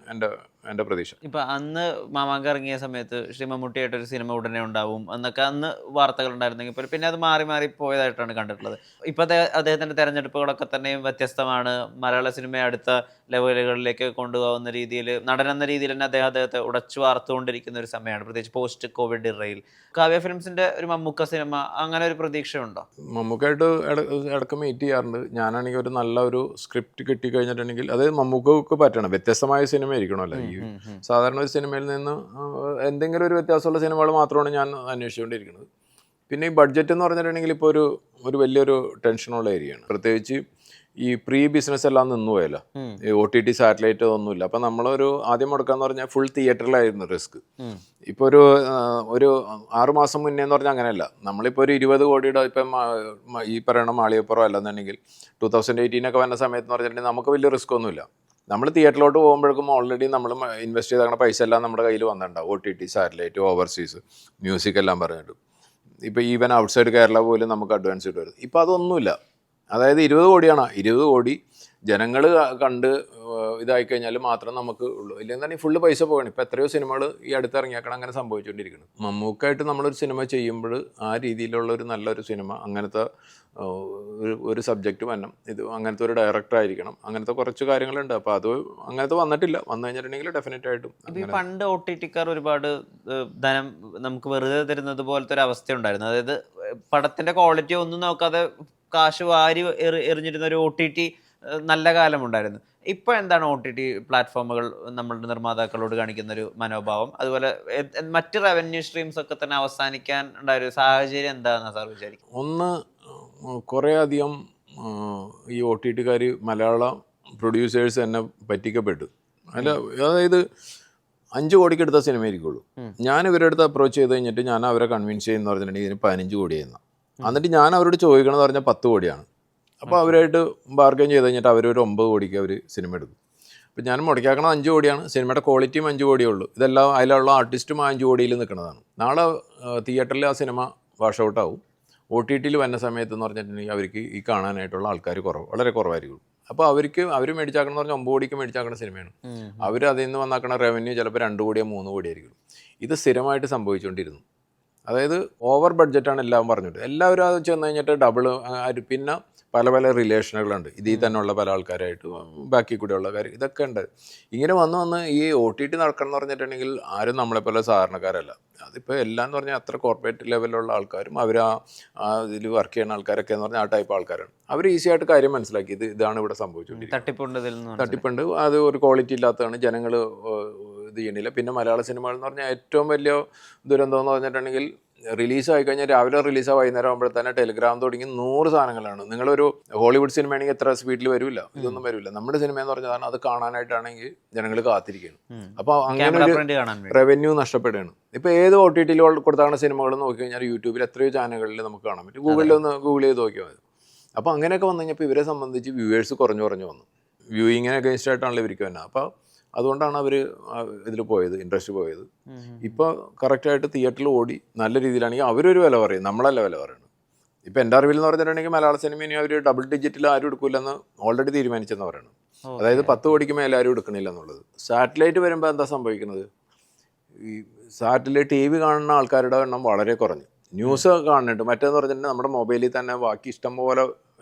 എൻ്റെ പ്രതീക്ഷ. ഇപ്പം അന്ന് മാമാങ്കം ഇറങ്ങിയ സമയത്ത് ശ്രീ മമ്മൂട്ടിയായിട്ടൊരു സിനിമ ഉടനെ ഉണ്ടാവും എന്നൊക്കെ അന്ന് വാർത്തകൾ ഉണ്ടായിരുന്നെങ്കിൽ പോലും പിന്നെ അത് മാറി പോയതായിട്ടാണ് കണ്ടിട്ടുള്ളത്. ഇപ്പോഴത്തെ അദ്ദേഹത്തിൻ്റെ തെരഞ്ഞെടുപ്പുകളൊക്കെ തന്നെയും വ്യത്യസ്തമാണ്. മലയാള സിനിമയെ അടുത്ത ലെവലുകളിലേക്ക് കൊണ്ടുപോകുന്ന രീതിയിൽ, നടനെന്ന രീതിയിൽ തന്നെ അദ്ദേഹത്തെ ഉടച്ചു വാർത്തുകൊണ്ടിരിക്കുന്ന ഒരു സമയമാണ്, പ്രത്യേകിച്ച് പോസ്റ്റ് കോവിഡ് ഇറയിൽ. കാവ്യ ഫിലിംസിൻ്റെ ഒരു മമ്മൂക്ക സിനിമ അങ്ങനെ ഒരു പ്രതീക്ഷയുണ്ടോ? മമ്മൂക്കായിട്ട് ഇടയ്ക്ക് മീറ്റ് ചെയ്യാറുണ്ട്. ഞാനാണെങ്കിൽ ഒരു നല്ല ഒരു സ്ക്രിപ്റ്റ് കിട്ടിക്കഴിഞ്ഞിട്ടുണ്ടെങ്കിൽ അത് മമ്മൂക്കക്ക് പറ്റണം, വ്യത്യസ്തമായ സിനിമ ആയിരിക്കണമല്ലോ. ഈ സാധാരണ ഒരു സിനിമയിൽ നിന്ന് എന്തെങ്കിലും ഒരു വ്യത്യാസമുള്ള സിനിമകൾ മാത്രമാണ് ഞാൻ അന്വേഷിച്ചുകൊണ്ടിരിക്കുന്നത്. പിന്നെ ഈ ബഡ്ജറ്റ് എന്ന് പറഞ്ഞിട്ടുണ്ടെങ്കിൽ ഇപ്പോൾ ഒരു വലിയൊരു ടെൻഷനുള്ള ഏരിയയാണ്. പ്രത്യേകിച്ച് ഈ പ്രീ ബിസിനസ് എല്ലാം നിന്ന് പോയല്ലോ, ഈ OTT സാറ്റലൈറ്റ് ഒന്നുമില്ല. അപ്പം നമ്മളൊരു ആദ്യം മുടക്കാന്ന് പറഞ്ഞാൽ ഫുൾ തിയേറ്ററിലായിരുന്നു റിസ്ക്. ഇപ്പോൾ ഒരു 6 മാസം മുന്നേ എന്ന് പറഞ്ഞാൽ അങ്ങനെയല്ല. നമ്മളിപ്പോൾ ഒരു 20 കോടിയുടെ ഇപ്പം ഈ പറയണ മാളികപ്പുറം അല്ലെന്നുണ്ടെങ്കിൽ 2018 വന്ന സമയത്ത് എന്ന് പറഞ്ഞിട്ടുണ്ടെങ്കിൽ നമുക്ക് വലിയ റിസ്ക് ഒന്നുമില്ല. നമ്മൾ തിയേറ്ററിലോട്ട് പോകുമ്പോഴേക്കും ഓൾറെഡി നമ്മൾ ഇൻവെസ്റ്റ് ചെയ്ത പൈസ എല്ലാം നമ്മുടെ കയ്യിൽ വന്നിട്ടുണ്ടാവും. OTT സാറ്റലൈറ്റ് ഓവർസീസ് മ്യൂസിക് എല്ലാം പറഞ്ഞിട്ട് ഇപ്പോൾ ഈവൻ ഔട്ട്സൈഡ് കേരള പോലും നമുക്ക് അഡ്വാൻസ് ഇട്ട് വരും. ഇപ്പോൾ അതൊന്നുമില്ല. അതായത് 20 കോടിയാണ്, 20 കോടി ജനങ്ങൾ കണ്ട് ഇതായിക്കഴിഞ്ഞാൽ മാത്രം നമുക്ക് ഉള്ളൂ. ഇല്ലെന്നുണ്ടെങ്കിൽ ഫുള്ള് പൈസ പോകണം. ഇപ്പോൾ എത്രയോ സിനിമകൾ ഈ അടുത്ത് ഇറങ്ങിയാക്കണം അങ്ങനെ സംഭവിച്ചുകൊണ്ടിരിക്കണം. മമ്മൂക്കായിട്ട് നമ്മളൊരു സിനിമ ചെയ്യുമ്പോൾ ആ രീതിയിലുള്ള ഒരു നല്ലൊരു സിനിമ, അങ്ങനത്തെ ഒരു സബ്ജക്റ്റ് വരണം, ഇത് അങ്ങനത്തെ ഒരു ഡയറക്ടർ ആയിരിക്കണം, അങ്ങനത്തെ കുറച്ച് കാര്യങ്ങളുണ്ട്. അപ്പോൾ അത് അങ്ങനത്തെ വന്നിട്ടില്ല. വന്നു കഴിഞ്ഞിട്ടുണ്ടെങ്കിൽ ഡെഫിനറ്റ് ആയിട്ടും. പണ്ട് OTT-ക്കാർ ഒരുപാട് ധനം നമുക്ക് വെറുതെ തരുന്നത് പോലത്തെ ഒരു അവസ്ഥ ഉണ്ടായിരുന്നു. അതായത് പടത്തിന്റെ ക്വാളിറ്റി ഒന്നും നോക്കാതെ കാശ് വാരി എറിഞ്ഞിരുന്ന ഒരു OTT നല്ല കാലമുണ്ടായിരുന്നു. ഇപ്പോൾ എന്താണ് OTT പ്ലാറ്റ്ഫോമുകൾ നമ്മളുടെ നിർമ്മാതാക്കളോട് കാണിക്കുന്ന ഒരു മനോഭാവം, അതുപോലെ മറ്റ് റവന്യൂ സ്ട്രീംസ് ഒക്കെ തന്നെ അവസാനിക്കാൻ ഉണ്ടായൊരു സാഹചര്യം എന്താണെന്നാണ് സാർ വിചാരിക്കുന്നത്? ഒന്ന്, കുറേ അധികം ഈ OTTക്കാർ മലയാള പ്രൊഡ്യൂസേഴ്സ് തന്നെ പറ്റിക്കപ്പെട്ടു. അല്ല, അതായത് 5 കോടിക്ക് എടുത്ത സിനിമ ആയിരിക്കുള്ളൂ. ഞാൻ ഇവരുടെ അടുത്ത് അപ്രോച്ച് ചെയ്ത് കഴിഞ്ഞിട്ട് ഞാൻ അവരെ കൺവിൻസ് ചെയ്യുന്ന പറഞ്ഞിട്ടുണ്ടെങ്കിൽ ഇതിന് 15 കോടിയായിരുന്നു. എന്നിട്ട് ഞാൻ അവരോട് ചോദിക്കണമെന്ന് പറഞ്ഞാൽ 10 കോടിയാണ്. അപ്പോൾ അവരായിട്ട് ബാർഗൈൻ ചെയ്ത് കഴിഞ്ഞിട്ട് അവരൊരു 9 കോടിക്ക് അവർ സിനിമ എടുക്കും. അപ്പോൾ ഞാൻ മുടക്കാക്കണം 5 കോടിയാണ്, സിനിമയുടെ ക്വാളിറ്റിയും 5 കോടിയേ ഉള്ളൂ. ഇതെല്ലാം അതിലുള്ള ആർട്ടിസ്റ്റും 5 കോടിയിൽ നിൽക്കുന്നതാണ്. നാളെ തിയേറ്ററിൽ ആ സിനിമ വാഷ് ഔട്ടാവും. OTTയിൽ വന്ന സമയത്ത് എന്ന് പറഞ്ഞിട്ടുണ്ടെങ്കിൽ അവർക്ക് ഈ കാണാനായിട്ടുള്ള ആൾക്കാർ വളരെ കുറവായിരിക്കും. അപ്പോൾ അവർ മേടിച്ചാക്കണം എന്ന് പറഞ്ഞാൽ 9 കോടിക്ക് മേടിച്ചാക്കുന്ന സിനിമയാണ്. അവർ അതിൽ നിന്ന് വന്നാക്കണ റവന്യൂ ചിലപ്പോൾ 2 കോടിയോ 3 കോടിയായിരിക്കും. ഇത് സ്ഥിരമായിട്ട് സംഭവിച്ചുകൊണ്ടിരുന്നു. അതായത് ഓവർ ബഡ്ജറ്റാണ് എല്ലാം പറഞ്ഞിട്ട് എല്ലാവരും അത് ചെന്ന് കഴിഞ്ഞിട്ട് ഡബിൾ. പിന്നെ പല റിലേഷനുകളുണ്ട് ഇതിൽ തന്നെയുള്ള പല ആൾക്കാരായിട്ട്, ബാക്കി കൂടെയുള്ള കാര്യം ഇതൊക്കെ ഉണ്ട്. ഇങ്ങനെ വന്ന് ഈ OTT നടക്കണം എന്ന് പറഞ്ഞിട്ടുണ്ടെങ്കിൽ ആരും നമ്മളെപ്പോലെ സാധാരണക്കാരല്ല. അതിപ്പോൾ എല്ലാം എന്ന് പറഞ്ഞാൽ അത്ര കോർപ്പറേറ്റ് ലെവലിലുള്ള ആൾക്കാരും അവർ ഇതിൽ വർക്ക് ചെയ്യുന്ന ആൾക്കാരൊക്കെ എന്ന് പറഞ്ഞാൽ ആ ടൈപ്പ് ആൾക്കാരാണ്. അവർ ഈസി ആയിട്ട് കാര്യം മനസ്സിലാക്കി ഇതാണ് ഇവിടെ സംഭവിച്ചുകൊണ്ടിരിക്കുന്നത്. തട്ടിപ്പുണ്ട്, അത് ഒരു ക്വാളിറ്റി ഇല്ലാത്തതാണ്, ജനങ്ങൾ ഇത് ചെയ്യണില്ല. പിന്നെ മലയാള സിനിമകൾ എന്ന് പറഞ്ഞാൽ ഏറ്റവും വലിയ ദുരന്തം എന്ന് പറഞ്ഞിട്ടുണ്ടെങ്കിൽ റിലീസായി കഴിഞ്ഞാൽ രാവിലെ റിലീസാ വൈകുന്നേരം ആകുമ്പോൾ തന്നെ ടെലിഗ്രാം തുടങ്ങി 100 സാധനങ്ങളാണ്. നിങ്ങളൊരു ഹോളിവുഡ് സിനിമയാണെങ്കിൽ എത്ര സ്പീഡിൽ വരില്ല, ഇതൊന്നും വരില്ല. നമ്മുടെ സിനിമ എന്ന് പറഞ്ഞാൽ അത് കാണാനായിട്ടാണെങ്കിൽ ജനങ്ങൾ കാത്തിരിക്കുകയാണ്. അപ്പോൾ അങ്ങനെ ഒരു റവന്യൂ നഷ്ടപ്പെടുകയാണ്. ഇപ്പോൾ ഏത് OTTയിൽ കൊടുത്താക്കുന്ന സിനിമകൾ നോക്കിക്കഴിഞ്ഞാൽ യൂട്യൂബിൽ എത്രയോ ചാനലുകളിൽ നമുക്ക് കാണാൻ പറ്റും. ഗൂഗിൾ ചെയ്ത് നോക്കിയാൽ മതി. അപ്പോൾ അങ്ങനെയൊക്കെ വന്നു കഴിഞ്ഞപ്പോൾ ഇവരെ സംബന്ധിച്ച് വ്യൂവേഴ്സ് കുറഞ്ഞു വന്നു. വ്യൂയിങ്ങിന് അഗേൻസ്റ്റ് ആയിട്ടാണല്ലോ ഇവർക്ക് തന്നെ. അപ്പോൾ അതുകൊണ്ടാണ് അവർ ഇതിൽ പോയത്, ഇൻട്രസ്റ്റ് പോയത്. ഇപ്പോൾ കറക്റ്റായിട്ട് തിയേറ്ററിൽ ഓടി നല്ല രീതിയിലാണെങ്കിൽ അവരൊരു വില പറയും, നമ്മളല്ല വില പറയുന്നത്. ഇപ്പോൾ എൻ്റെ അറിവിൽ എന്ന് പറഞ്ഞിട്ടുണ്ടെങ്കിൽ മലയാള സിനിമ ഇനി അവർ ഡബിൾ ഡിജിറ്റിൽ ആരും എടുക്കില്ലെന്ന് ഓൾറെഡി തീരുമാനിച്ചെന്ന് പറയുന്നത്. അതായത് 10 കോടിക്ക് മേലെ ആരും എടുക്കണില്ല എന്നുള്ളത്. സാറ്റലൈറ്റ് വരുമ്പോൾ എന്താ സംഭവിക്കുന്നത്? ഈ സാറ്റലൈറ്റ് TV കാണുന്ന ആൾക്കാരുടെ എണ്ണം വളരെ കുറഞ്ഞു. ന്യൂസ് കാണുന്നുണ്ട്. മറ്റേന്ന് പറഞ്ഞിട്ടുണ്ടെങ്കിൽ നമ്മുടെ മൊബൈലിൽ തന്നെ ബാക്കി ഇഷ്ടംപോലെ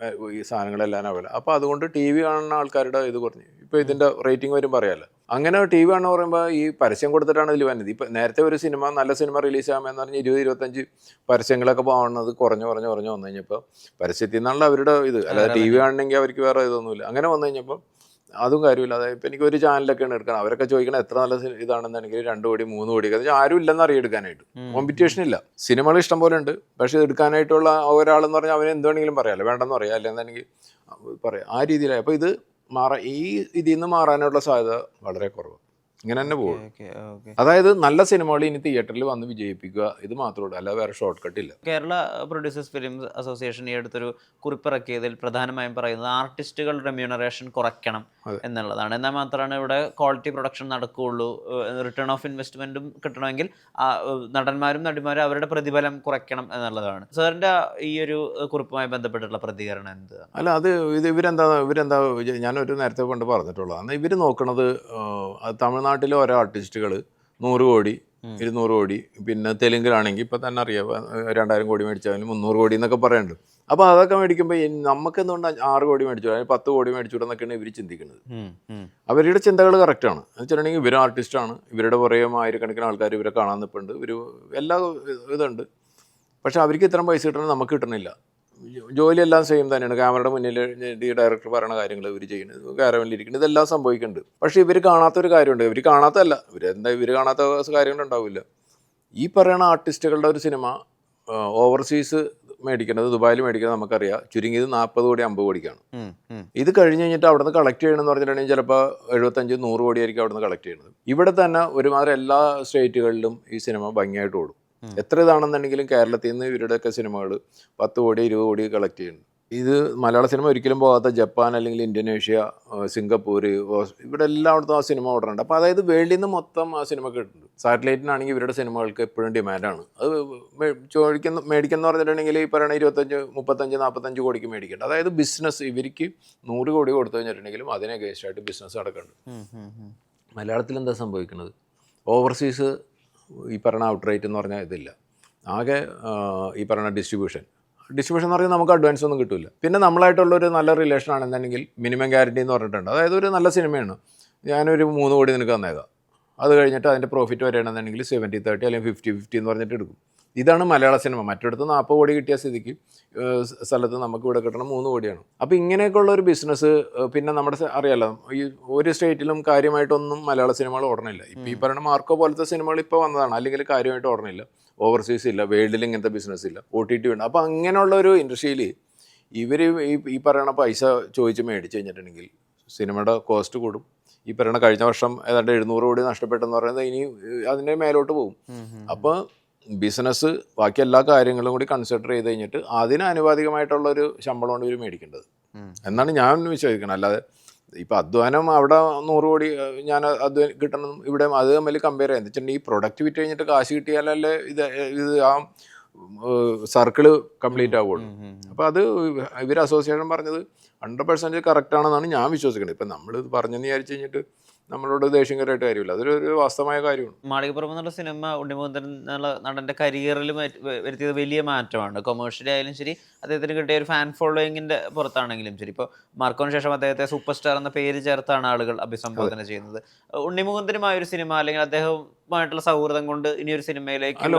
ഈ സാധനങ്ങളെല്ലാം അവൈലബിൾ. അപ്പോൾ അതുകൊണ്ട് TV കാണുന്ന ആൾക്കാരുടെ ഇത് കുറഞ്ഞു. ഇപ്പോൾ ഇതിൻ്റെ റേറ്റിംഗ് വരും പറയാമല്ലോ. അങ്ങനെ TV കാണുന്ന പറയുമ്പോൾ ഈ പരസ്യം കൊടുത്തിട്ടാണ് ഇതിൽ വന്നത്. ഇപ്പം നേരത്തെ ഒരു സിനിമ നല്ല സിനിമ റിലീസ് ആകാമെന്ന് പറഞ്ഞാൽ 20-25 പരസ്യങ്ങളൊക്കെ പോകുന്നത് കുറഞ്ഞു വന്നു കഴിഞ്ഞപ്പോൾ പരസ്യത്തിൽ നിന്നുള്ള അവരുടെ ഇത്, അല്ലാതെ TV കാണണമെങ്കിൽ അവർക്ക് വേറെ ഇതൊന്നുമില്ല. അങ്ങനെ വന്നു കഴിഞ്ഞപ്പോൾ അതും കാര്യമില്ല. അതായത് ഇപ്പം എനിക്ക് ഒരു ചാനലൊക്കെയാണ് എടുക്കണം, അവരൊക്കെ ചോദിക്കണം എത്ര നല്ല ഇതാണെന്നുണ്ടെങ്കിൽ 2 കോടി 3 കോടിയൊക്കെ. എന്ന് വെച്ചാൽ ആരും ഇല്ലെന്ന് അറിയെടുക്കാനായിട്ട്, കോമ്പറ്റീഷൻ ഇല്ല. സിനിമകൾ ഇഷ്ടം പോലെ ഉണ്ട്, പക്ഷേ എടുക്കാനായിട്ടുള്ള ഒരാളെന്ന് പറഞ്ഞാൽ അവന് എന്ത് വേണമെങ്കിലും പറയാമല്ലോ, വേണ്ടെന്ന് പറയാം, അല്ലെന്നുണ്ടെങ്കിൽ പറയാം. ആ രീതിയിലായി. അപ്പോൾ ഇത് ഈ ഇതിൽ നിന്ന് മാറാനുള്ള സാധ്യത വളരെ കുറവ്. ഇങ്ങനെ തന്നെ പോകും. അതായത് നല്ല സിനിമകൾ ഇനി തിയേറ്ററിൽ വന്ന് വിജയിപ്പിക്കുക, ഇത് മാത്രമേ ഉള്ളൂ, അല്ലാതെ വേറെ ഷോർട്ട് കട്ട് ഇല്ല. കേരള പ്രൊഡ്യൂസേഴ്സ് ഫിലിം അസോസിയേഷൻ ഈ അടുത്തൊരു കുറിപ്പിറക്കിയതിൽ പ്രധാനമായും പറയുന്നത് ആർട്ടിസ്റ്റുകളുടെ റെമ്യൂണറേഷൻ കുറയ്ക്കണം എന്നുള്ളതാണ്. എന്നാൽ മാത്രമാണ് ഇവിടെ ക്വാളിറ്റി പ്രൊഡക്ഷൻ നടക്കുകയുള്ളൂ. റിട്ടേൺ ഓഫ് ഇൻവെസ്റ്റ്മെന്റും കിട്ടണമെങ്കിൽ നടന്മാരും നടിമാരും അവരുടെ പ്രതിഫലം കുറയ്ക്കണം എന്നുള്ളതാണ്. സാറിന്റെ ഈ ഒരു കുറിപ്പുമായി ബന്ധപ്പെട്ടുള്ള പ്രതികരണം എന്താണ്? അല്ല, അത് ഇവരെന്താ ഞാനൊരു നേരത്തെ കൊണ്ട് പറഞ്ഞിട്ടുള്ളതാണ്. ഇവർ നോക്കണത് തമിഴ്നാട്ടിലെ ഓരോ ആർട്ടിസ്റ്റുകൾ 100 കോടി 200 കോടി, പിന്നെ തെലുങ്കിലാണെങ്കിൽ ഇപ്പം തന്നെ അറിയാം 2000 കോടി മേടിച്ചാലും 300 കോടി എന്നൊക്കെ പറയുന്നുണ്ട്. അപ്പോൾ അതൊക്കെ മേടിക്കുമ്പോൾ നമുക്ക് എന്തുകൊണ്ട് 6 കോടി മേടിച്ചു, അല്ലെങ്കിൽ 10 കോടി മേടിച്ചു എന്നൊക്കെയാണ് ഇവർ ചിന്തിക്കുന്നത്. അവരുടെ ചിന്തകൾ കറക്റ്റാണ്. എന്ന് വെച്ചിട്ടുണ്ടെങ്കിൽ ഇവർ ആർട്ടിസ്റ്റാണ്, ഇവരുടെ പുറകെ ആയിരക്കണക്കിന് ആൾക്കാർ ഇവരെ കാണാൻ നിൽപ്പുണ്ട്, ഇവർ എല്ലാ ഇതുണ്ട്. പക്ഷെ അവർക്ക് ഇത്രയും പൈസ കിട്ടണം, നമുക്ക് കിട്ടണില്ല. ജോലിയെല്ലാം സെയിം തന്നെയാണ്. ക്യാമറയുടെ മുന്നിൽ ഈ ഡയറക്ടർ പറയുന്ന കാര്യങ്ങൾ ഇവർ ചെയ്യുന്നത്, ക്യാരവനിലിരിക്കുന്നത്, ഇതെല്ലാം സംഭവിക്കുന്നുണ്ട്. പക്ഷേ ഇവർ കാണാത്തൊരു കാര്യമുണ്ട്. ഇവർ കാണാത്തതല്ല, ഇവർ കാണാത്ത കാര്യങ്ങളുണ്ടാവില്ല. ഈ പറയുന്ന ആർട്ടിസ്റ്റുകളുടെ ഒരു സിനിമ ഓവർസീസ് മേടിക്കുന്നത്, ദുബായിൽ മേടിക്കുന്നത് നമുക്കറിയാം, ചുരുങ്ങിയത് 40 കോടി 50 കോടിക്കാണ്. ഇത് കഴിഞ്ഞ് കഴിഞ്ഞിട്ട് അവിടെ നിന്ന് കളക്ട് ചെയ്യണമെന്ന് പറഞ്ഞിട്ടുണ്ടെങ്കിൽ ചിലപ്പോൾ 75-100 കോടിയായിരിക്കും അവിടെ നിന്ന് കളക്ട് ചെയ്യുന്നത്. ഇവിടെ തന്നെ ഒരുമാതിരി എല്ലാ സ്റ്റേറ്റുകളിലും ഈ സിനിമ ഭംഗിയായിട്ട് ഓടും. എത്ര ഇതാണെന്നുണ്ടെങ്കിലും കേരളത്തിൽ നിന്ന് ഇവരുടെയൊക്കെ സിനിമകൾ 10 കോടി 20 കോടി കളക്ട് ചെയ്യുന്നുണ്ട്. ഇത് മലയാള സിനിമ ഒരിക്കലും പോകാത്ത ജപ്പാൻ അല്ലെങ്കിൽ ഇന്തോനേഷ്യ, സിംഗപ്പൂർ, ഇവിടെ എല്ലായിടത്തും ആ സിനിമ ഓടുന്നുണ്ട്. അപ്പോൾ അതായത് വേൾഡിൽ നിന്ന് മൊത്തം ആ സിനിമ കിട്ടുന്നുണ്ട്. സാറ്റലൈറ്റിനാണെങ്കിൽ ഇവരുടെ സിനിമകൾക്ക് എപ്പോഴും ഡിമാൻഡാണ്. അത് മേടിക്കുന്ന പറഞ്ഞിട്ടുണ്ടെങ്കിൽ ഈ പറയുന്ന 25, 35, 45 കോടിക്ക് മേടിക്കേണ്ട. അതായത് ബിസിനസ് ഇവർക്ക് 100 കോടി കൊടുത്തു കഴിഞ്ഞിട്ടുണ്ടെങ്കിലും അതിനെ അഗേൻസ്റ്റായിട്ട് ബിസിനസ് നടക്കുന്നുണ്ട്. മലയാളത്തിൽ എന്താ സംഭവിക്കുന്നത്? ഓവർസീസ് ഈ പറയുന്ന ഔട്ട് റേറ്റ് എന്ന് പറഞ്ഞാൽ ഇതില്ല. ആകെ ഈ പറയുന്ന ഡിസ്ട്രിബ്യൂഷൻ എന്ന് പറഞ്ഞാൽ നമുക്ക് അഡ്വാൻസ് ഒന്നും കിട്ടില്ല. പിന്നെ നമ്മളായിട്ടുള്ളൊരു നല്ല റിലേഷൻ ആണെന്നുണ്ടെങ്കിൽ മിനിമം ഗ്യാരണ്ടി എന്ന് പറഞ്ഞിട്ടുണ്ട്. അതായത് ഒരു നല്ല സിനിമയാണ്, ഞാനൊരു 3 കോടി നിനക്ക് തന്നേക്കാം, അത് കഴിഞ്ഞിട്ട് അതിൻ്റെ പ്രോഫിറ്റ് വരികയാണെന്നുണ്ടെങ്കിൽ 70-30 അല്ലെങ്കിൽ 50-50 എന്ന് പറഞ്ഞിട്ട് എടുക്കും. ഇതാണ് മലയാള സിനിമ. മറ്റിടത്ത് 40 കോടി കിട്ടിയ സ്ഥിതിക്ക് സ്ഥലത്ത് നമുക്ക് ഇവിടെ കിട്ടണം 3 കോടിയാണ്. അപ്പോൾ ഇങ്ങനെയൊക്കെയുള്ള ഒരു ബിസിനസ് പിന്നെ നമ്മുടെ അറിയാലോ, ഈ ഒരു സ്റ്റേറ്റിലും കാര്യമായിട്ടൊന്നും മലയാള സിനിമകൾ ഓടണില്ല. ഇപ്പോൾ ഈ പറയുന്ന മാർക്കോ പോലത്തെ സിനിമകൾ ഇപ്പോൾ വന്നതാണ്, അല്ലെങ്കിൽ കാര്യമായിട്ട് ഓടണില്ല. ഓവർസീസ് ഇല്ല, വേൾഡിൽ ഇങ്ങനത്തെ ബിസിനസ് ഇല്ല, OTT ഉണ്ട്. അപ്പോൾ അങ്ങനെയുള്ള ഒരു ഇൻഡസ്ട്രിയിൽ ഇവർ ഈ പറയുന്ന പൈസ ചോദിച്ച് മേടിച്ച് കഴിഞ്ഞിട്ടുണ്ടെങ്കിൽ സിനിമയുടെ കോസ്റ്റ് കൂടും. ഈ പറയുന്ന കഴിഞ്ഞ വർഷം ഏതാണ്ട് 700 കോടി നഷ്ടപ്പെട്ടെന്ന് പറയുന്നത് ഇനി അതിൻ്റെ മേലോട്ട് പോകും. അപ്പോൾ ബിസിനസ് ബാക്കി എല്ലാ കാര്യങ്ങളും കൂടി കൺസിഡർ ചെയ്ത് കഴിഞ്ഞിട്ട് അതിന് ആനുപാതികമായിട്ടുള്ളൊരു ശമ്പളമാണ് ഇവർ മേടിക്കേണ്ടത് എന്നാണ് ഞാൻ വിശ്വസിക്കുന്നത്. അല്ലാതെ ഇപ്പം അധ്വാനം അവിടെ 100 കോടി ഞാൻ കിട്ടണം ഇവിടെ അത് തമ്മിൽ കമ്പയർ ചെയ്യാൻ വെച്ചിട്ടുണ്ടെങ്കിൽ ഈ പ്രൊഡക്റ്റ് വിറ്റ് കഴിഞ്ഞിട്ട് കാശ് കിട്ടിയാലല്ലേ ഇത് ആ സർക്കിള് കംപ്ലീറ്റ് ആവുള്ളൂ. അപ്പോൾ അത് ഇവർ അസോസിയേഷൻ പറഞ്ഞത് 100% കറക്റ്റാണെന്നാണ് ഞാൻ വിശ്വസിക്കുന്നത്. ഇപ്പം നമ്മൾ പറഞ്ഞെന്ന് വിചാരിച്ചു കഴിഞ്ഞിട്ട് നമ്മളോട് ദേഷ്യകരമായിട്ട് കാര്യമില്ല, അതൊരു വാസ്തവമായ കാര്യമാണ്. മാളികപ്പുറം എന്നുള്ള സിനിമ ഉണ്ണിമുകുന്ദൻ എന്നുള്ള നടൻ്റെ കരിയറിൽ വരുത്തിയത് വലിയ മാറ്റമാണ്. കൊമേഴ്ഷ്യലി ആയാലും ശരി, അദ്ദേഹത്തിന് കിട്ടിയ ഒരു ഫാൻ ഫോളോയിങ്ങിൻ്റെ പുറത്താണെങ്കിലും ശരി. ഇപ്പോൾ മാർക്കോന് ശേഷം അദ്ദേഹത്തെ സൂപ്പർ സ്റ്റാർ എന്ന പേര് ചേർത്താണ് ആളുകൾ അഭിസംബോധന ചെയ്യുന്നത്. ഉണ്ണിമുകുന്ദനുമായ ഒരു സിനിമ അല്ലെങ്കിൽ അദ്ദേഹവുമായിട്ടുള്ള സൗഹൃദം കൊണ്ട് ഇനി ഒരു സിനിമയിലേക്ക്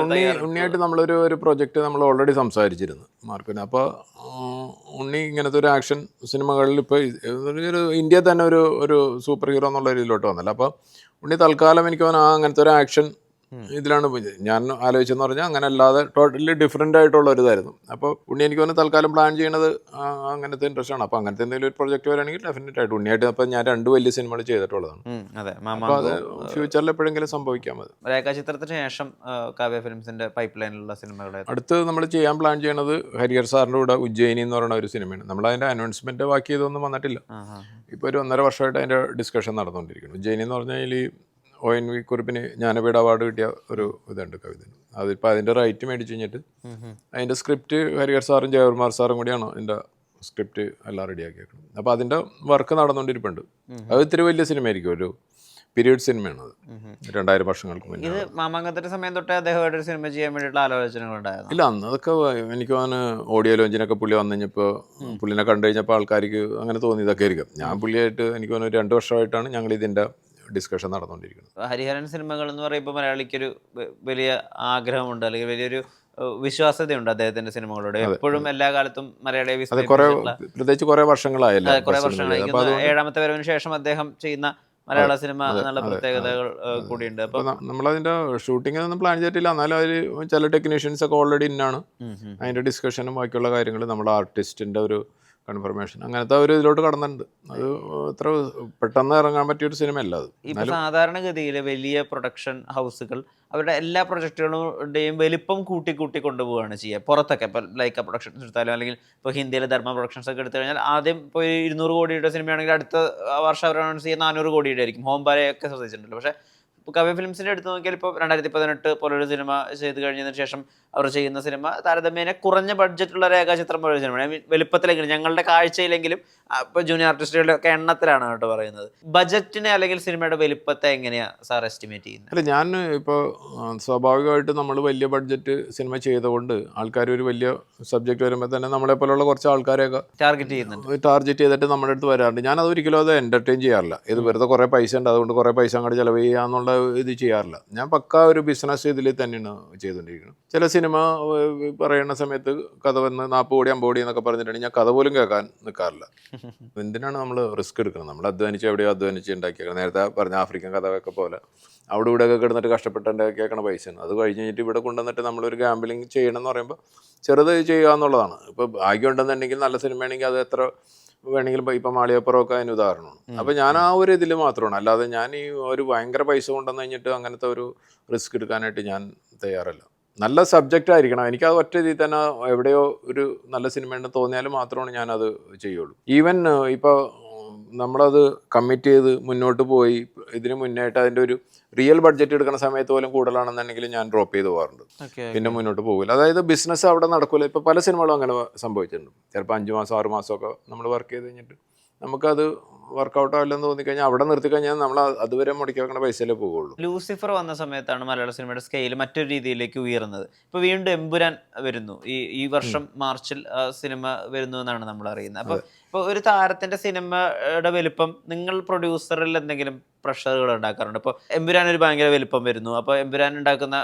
ഉണ്ണിയായിട്ട് നമ്മളൊരു പ്രൊജക്റ്റ് നമ്മൾ ഓൾറെഡി സംസാരിച്ചിരുന്നു മാർക്കോന്. അപ്പോൾ ഉണ്ണി ഇങ്ങനത്തെ ഒരു ആക്ഷൻ സിനിമകളിൽ ഇപ്പോൾ ഒരു ഇന്ത്യയിൽ തന്നെ ഒരു സൂപ്പർ ഹീറോ എന്നുള്ള രീതിയിലോട്ട് വന്നല്ലോ. അപ്പോൾ ഉണ്ണി തൽക്കാലം എനിക്ക് തോന്നുന്നു അങ്ങനത്തെ ഒരു ആക്ഷൻ ഇതിലാണ് ഞാൻ ആലോചിച്ചെന്ന് പറഞ്ഞാൽ അങ്ങനെ അല്ലാതെ ടോട്ടലി ഡിഫറെൻ്റ് ആയിട്ടുള്ള ഒരു ഇതായിരുന്നു. അപ്പോൾ ഉണ്ണി എനിക്ക് തോന്നുന്നു തൽക്കാലം പ്ലാൻ ചെയ്യണത് അങ്ങനത്തെ ഇൻട്രസ്റ്റ് ആണ്. അപ്പോൾ അങ്ങനത്തെ എന്തെങ്കിലും ഒരു പ്രൊജക്റ്റ് വരാണെങ്കിൽ ഡെഫിനറ്റ് ആയിട്ട് ഉണ്ണിയായിട്ട് അപ്പോൾ ഞാൻ 2 വലിയ സിനിമകൾ ചെയ്തിട്ടുള്ളതാണ്. അപ്പോൾ അത് ഫ്യൂച്ചറിൽ എപ്പോഴെങ്കിലും സംഭവിക്കാൻ മതി. രേഖാചിത്രത്തിന് ശേഷം കാവ്യ ഫിലിംസിന്റെ പൈപ്പ് ലൈനിലുള്ള സിനിമകളെ അടുത്ത് നമ്മൾ ചെയ്യാൻ പ്ലാൻ ചെയ്യണത് ഹരിഹർ സാറിൻ്റെ കൂടെ ഉജ്ജയിനി എന്ന് പറയുന്ന ഒരു സിനിമയാണ്. നമ്മൾ അതിൻ്റെ അനൗൺസ്മെൻറ്റ് ബാക്കി ഇതൊന്നും വന്നിട്ടില്ല. ഇപ്പോൾ ഒരു 1.5 വർഷമായിട്ട് അതിൻ്റെ ഡിസ്കഷൻ നടന്നുകൊണ്ടിരിക്കുന്നു. ഉജ്ജയിനി എന്ന് പറഞ്ഞാൽ ഈ ONV കുറിപ്പിന് ജ്ഞാനപീഠ അവാർഡ് കിട്ടിയ ഒരു ഇതുണ്ട് കവിത. അതിപ്പോൾ അതിൻ്റെ റൈറ്റ് മേടിച്ച് കഴിഞ്ഞിട്ട് അതിൻ്റെ സ്ക്രിപ്റ്റ് ഹരിഹർ സാറും ജയകുമാർ സാറും കൂടിയാണ് അതിൻ്റെ സ്ക്രിപ്റ്റ് എല്ലാം റെഡിയാക്കിയേക്കുന്നത്. അപ്പോൾ അതിൻ്റെ വർക്ക് നടന്നുകൊണ്ടിരിപ്പുണ്ട്. അത് ഇത്തിരി വലിയ സിനിമയായിരിക്കും, ഒരു പീരീഡ് സിനിമയാണ് അത്, 2000 വർഷങ്ങൾക്ക് മുന്നേ. ഇത് മാമാങ്കത്തിന്റെ സമയം തൊട്ടേ അദ്ദേഹമായിട്ട് ഒരു സിനിമ ചെയ്യാൻ വേണ്ടിയിട്ടുള്ള ആലോചനകളുണ്ടായിരുന്നു. ഇല്ല, അന്ന് അതൊക്കെ എനിക്ക് തോന്നുന്നു ഓഡിയോ ലോഞ്ചിനൊക്കെ പുള്ളി വന്നു കഴിഞ്ഞപ്പോൾ പുള്ളിനെ കണ്ടു കഴിഞ്ഞപ്പോൾ ആൾക്കാർക്ക് അങ്ങനെ തോന്നിയതൊക്കെ ആയിരിക്കും. ഞാൻ പുള്ളിയായിട്ട് എനിക്ക് തോന്നുന്നു 2 വർഷമായിട്ടാണ് ഞങ്ങൾ ഇതിൻ്റെ ഡിസ്കഷൻ നടന്നുകൊണ്ടിരിക്കുന്നത്. ഹരിഹരൻ സിനിമകൾ എന്ന് പറയുമ്പോൾ മലയാളിക്കൊരു വലിയ ആഗ്രഹമുണ്ട്, അല്ലെങ്കിൽ വലിയൊരു വിശ്വാസ്യതയുണ്ട് അദ്ദേഹത്തിന്റെ സിനിമകളോട്. എപ്പോഴും എല്ലാ കാലത്തും മലയാളിയെ പ്രത്യേകിച്ച് കുറെ വർഷങ്ങളായല്ലോ, കുറെ വർഷങ്ങളായി. 7ാമത്തെ വരവിന് ശേഷം അദ്ദേഹം ചെയ്യുന്ന മലയാള സിനിമ എന്നുള്ള പ്രത്യേകതകൾ കൂടിയുണ്ട്. അപ്പോൾ നമ്മളതിൻ്റെ ഷൂട്ടിങ്ങിനൊന്നും പ്ലാൻ ചെയ്തിട്ടില്ല, എന്നാലും അതിൽ ചില ടെക്നീഷ്യൻസ് ഒക്കെ ഓൾറെഡി ഇന്നാണ്. അതിൻ്റെ ഡിസ്കഷനും ബാക്കിയുള്ള കാര്യങ്ങൾ നമ്മുടെ ആർട്ടിസ്റ്റിൻ്റെ ഒരു കൺഫർമേഷൻ അങ്ങനത്തെ ഒരു ഇതിലോട്ട് കടന്നിട്ടുണ്ട്. അത് അത്ര പെട്ടെന്ന് ഇറങ്ങാൻ പറ്റിയൊരു സിനിമയല്ല അത്. ഇപ്പൊ സാധാരണഗതിയിൽ വലിയ പ്രൊഡക്ഷൻ ഹൗസുകൾ അവരുടെ എല്ലാ പ്രൊജക്ടുകളുടെയും വലിപ്പം കൂട്ടി കൊണ്ടുപോവുകയാണ് ചെയ്യുക. പുറത്തൊക്കെ ഇപ്പോൾ ലൈക്ക പ്രൊഡക്ഷൻസ് എടുത്താലും, അല്ലെങ്കിൽ ഇപ്പോൾ ഹിന്ദിയിലെ ധർമ്മ പ്രൊഡക്ഷൻസ് ഒക്കെ എടുത്തു കഴിഞ്ഞാൽ ആദ്യം ഇപ്പോൾ 200 കോടിയുടെ സിനിമയാണെങ്കിൽ അടുത്ത വർഷം അവർ അനൗൺസ് ചെയ്യുന്ന 400 കോടിയുടെ ആയിരിക്കും. ഹോംബാലയൊക്കെ ശ്രദ്ധിച്ചിട്ടുണ്ടല്ലോ. പക്ഷേ കാവ്യ ഫിലിംസിൻ്റെ എടുത്ത് നോക്കിയാൽ ഇപ്പോൾ 2018 പോലൊരു സിനിമ ചെയ്ത് കഴിഞ്ഞതിന് ശേഷം അവർ ചെയ്യുന്ന സിനിമ താരതമ്യേന കുറഞ്ഞ ബഡ്ജറ്റുള്ള രേഖാചിത്രം പോലൊരു സിനിമയാണ്. വലുപ്പത്തിലെങ്കിലും ഞങ്ങളുടെ കാഴ്ചയിലെങ്കിലും ഇപ്പോൾ ജൂനിയർ ആർട്ടിസ്റ്റുകളുടെ ഒക്കെ എണ്ണത്തിലാണ് കേട്ടോ പറയുന്നത്. ബജറ്റിനെ അല്ലെങ്കിൽ സിനിമയുടെ വലുപ്പത്തെ എങ്ങനെയാണ് സാർ എസ്റ്റിമേറ്റ് ചെയ്യുന്നത്? അല്ല, ഞാൻ ഇപ്പോൾ സ്വാഭാവികമായിട്ട് നമ്മൾ വലിയ ബഡ്ജറ്റ് സിനിമ ചെയ്തുകൊണ്ട് ആൾക്കാർ ഒരു വലിയ സബ്ജക്റ്റ് വരുമ്പോൾ തന്നെ നമ്മളെ പോലുള്ള കുറച്ച് ആൾക്കാരെയൊക്കെ ടാർഗറ്റ് ചെയ്തിട്ട് നമ്മുടെ അടുത്ത് വരാറുണ്ട്. ഞാനത് ഒരിക്കലും അത് എൻ്റർടൈൻ ചെയ്യാറില്ല. ഇത് വെറുതെ കുറേ പൈസ ഉണ്ട്, അതുകൊണ്ട് കുറേ പൈസ അങ്ങോട്ട് ചിലവ് ചെയ്യാന്നുള്ള ഇത് ചെയ്യാറില്ല. ഞാൻ പക്കാ ഒരു ബിസിനസ് ഇതിൽ തന്നെയാണ് ചെയ്തുകൊണ്ടിരിക്കുന്നത്. ചില സിനിമ പറയുന്ന സമയത്ത് കഥ വന്ന് 40 കോടി 50 കോടി എന്നൊക്കെ പറഞ്ഞിട്ടുണ്ടെങ്കിൽ ഞാൻ കഥ പോലും കേൾക്കാൻ നിൽക്കാറില്ല. എന്തിനാണ് നമ്മൾ റിസ്ക് എടുക്കുന്നത്? നമ്മൾ അധ്വാനിച്ച് എവിടെയോ അധ്വാനിച്ച് ഉണ്ടാക്കിയേക്കണം. നേരത്തെ പറഞ്ഞ ആഫ്രിക്കൻ കഥയൊക്കെ പോലെ അവിടെ ഇവിടെയൊക്കെ കിടന്നിട്ട് കഷ്ടപ്പെട്ട് ഉണ്ടാക്കിയേക്കണ പൈസയാണ്. അത് കഴിഞ്ഞ് കഴിഞ്ഞിട്ട് ഇവിടെ കൊണ്ടുവന്നിട്ട് നമ്മളൊരു ഗാംബിളിങ് ചെയ്യണം എന്ന് പറയുമ്പോൾ ചെറുത് ചെയ്യുക എന്നുള്ളതാണ്. ഇപ്പോൾ ഭാഗ്യം ഉണ്ടെന്നുണ്ടെങ്കിൽ നല്ല സിനിമയാണെങ്കിൽ അത് എത്ര വേണമെങ്കിലും ഇപ്പം മാളികപ്പുറമൊക്കെ അതിന് ഉദാഹരണമാണ്. അപ്പോൾ ഞാൻ ആ ഒരു ഇതിൽ മാത്രമാണ്, അല്ലാതെ ഞാൻ ഈ ഒരു ഭയങ്കര പൈസ കൊണ്ടുവന്ന് കഴിഞ്ഞിട്ട് അങ്ങനത്തെ ഒരു റിസ്ക് എടുക്കാനായിട്ട് ഞാൻ തയ്യാറല്ല. നല്ല സബ്ജക്റ്റ് ആയിരിക്കണം. എനിക്കത് ഒറ്റ രീതിയിൽ തന്നെ എവിടെയോ ഒരു നല്ല സിനിമ ഉണ്ടെന്ന് തോന്നിയാലും മാത്രമാണ് ഞാനത് ചെയ്യുള്ളൂ. ഈവൻ ഇപ്പോൾ നമ്മളത് കമ്മിറ്റ് ചെയ്ത് മുന്നോട്ട് പോയി ഇതിന് മുന്നായിട്ട് അതിൻ്റെ ഒരു റിയൽ ബഡ്ജറ്റ് എടുക്കുന്ന സമയത്ത് പോലും കൂടുതലാണെന്നുണ്ടെങ്കിൽ ഞാൻ ഡ്രോപ്പ് ചെയ്ത് പോകാറുണ്ട്. പിന്നെ മുന്നോട്ട് പോകില്ല. അതായത് ബിസിനസ് അവിടെ നടക്കില്ല. ഇപ്പോൾ പല സിനിമകളും അങ്ങനെ സംഭവിച്ചിട്ടുണ്ട്. ചിലപ്പോൾ 5 മാസം 6 മാസമൊക്കെ നമ്മൾ വർക്ക് ചെയ്ത് കഴിഞ്ഞിട്ട് നമുക്കത് വർക്കൗട്ട് ആവില്ലെന്ന് തോന്നിക്കഴിഞ്ഞാൽ അവിടെ നിർത്തിക്കഴിഞ്ഞാൽ നമ്മൾ അതുവരെ മുടക്കി വെക്കുന്ന പൈസയിലേ പോകുള്ളൂ. ലൂസിഫർ വന്ന സമയത്താണ് മലയാള സിനിമയുടെ സ്കെയിൽ മറ്റൊരു രീതിയിലേക്ക് ഉയർന്നത്. ഇപ്പോൾ വീണ്ടും എമ്പുരാൻ വരുന്നു. ഈ വർഷം മാർച്ചിൽ സിനിമ വരുന്നു എന്നാണ് നമ്മൾ അറിയുന്നത്. അപ്പോൾ ഇപ്പോൾ ഒരു താരത്തിന്റെ സിനിമയുടെ വലുപ്പം നിങ്ങൾ പ്രൊഡ്യൂസറിൽ എന്തെങ്കിലും പ്രഷറുകൾ ഉണ്ടാക്കാറുണ്ട്? ഇപ്പോൾ എമ്പുരാൻ ഒരു ഭയങ്കര വലുപ്പം വരുന്നു, അപ്പോൾ എമ്പുരാൻ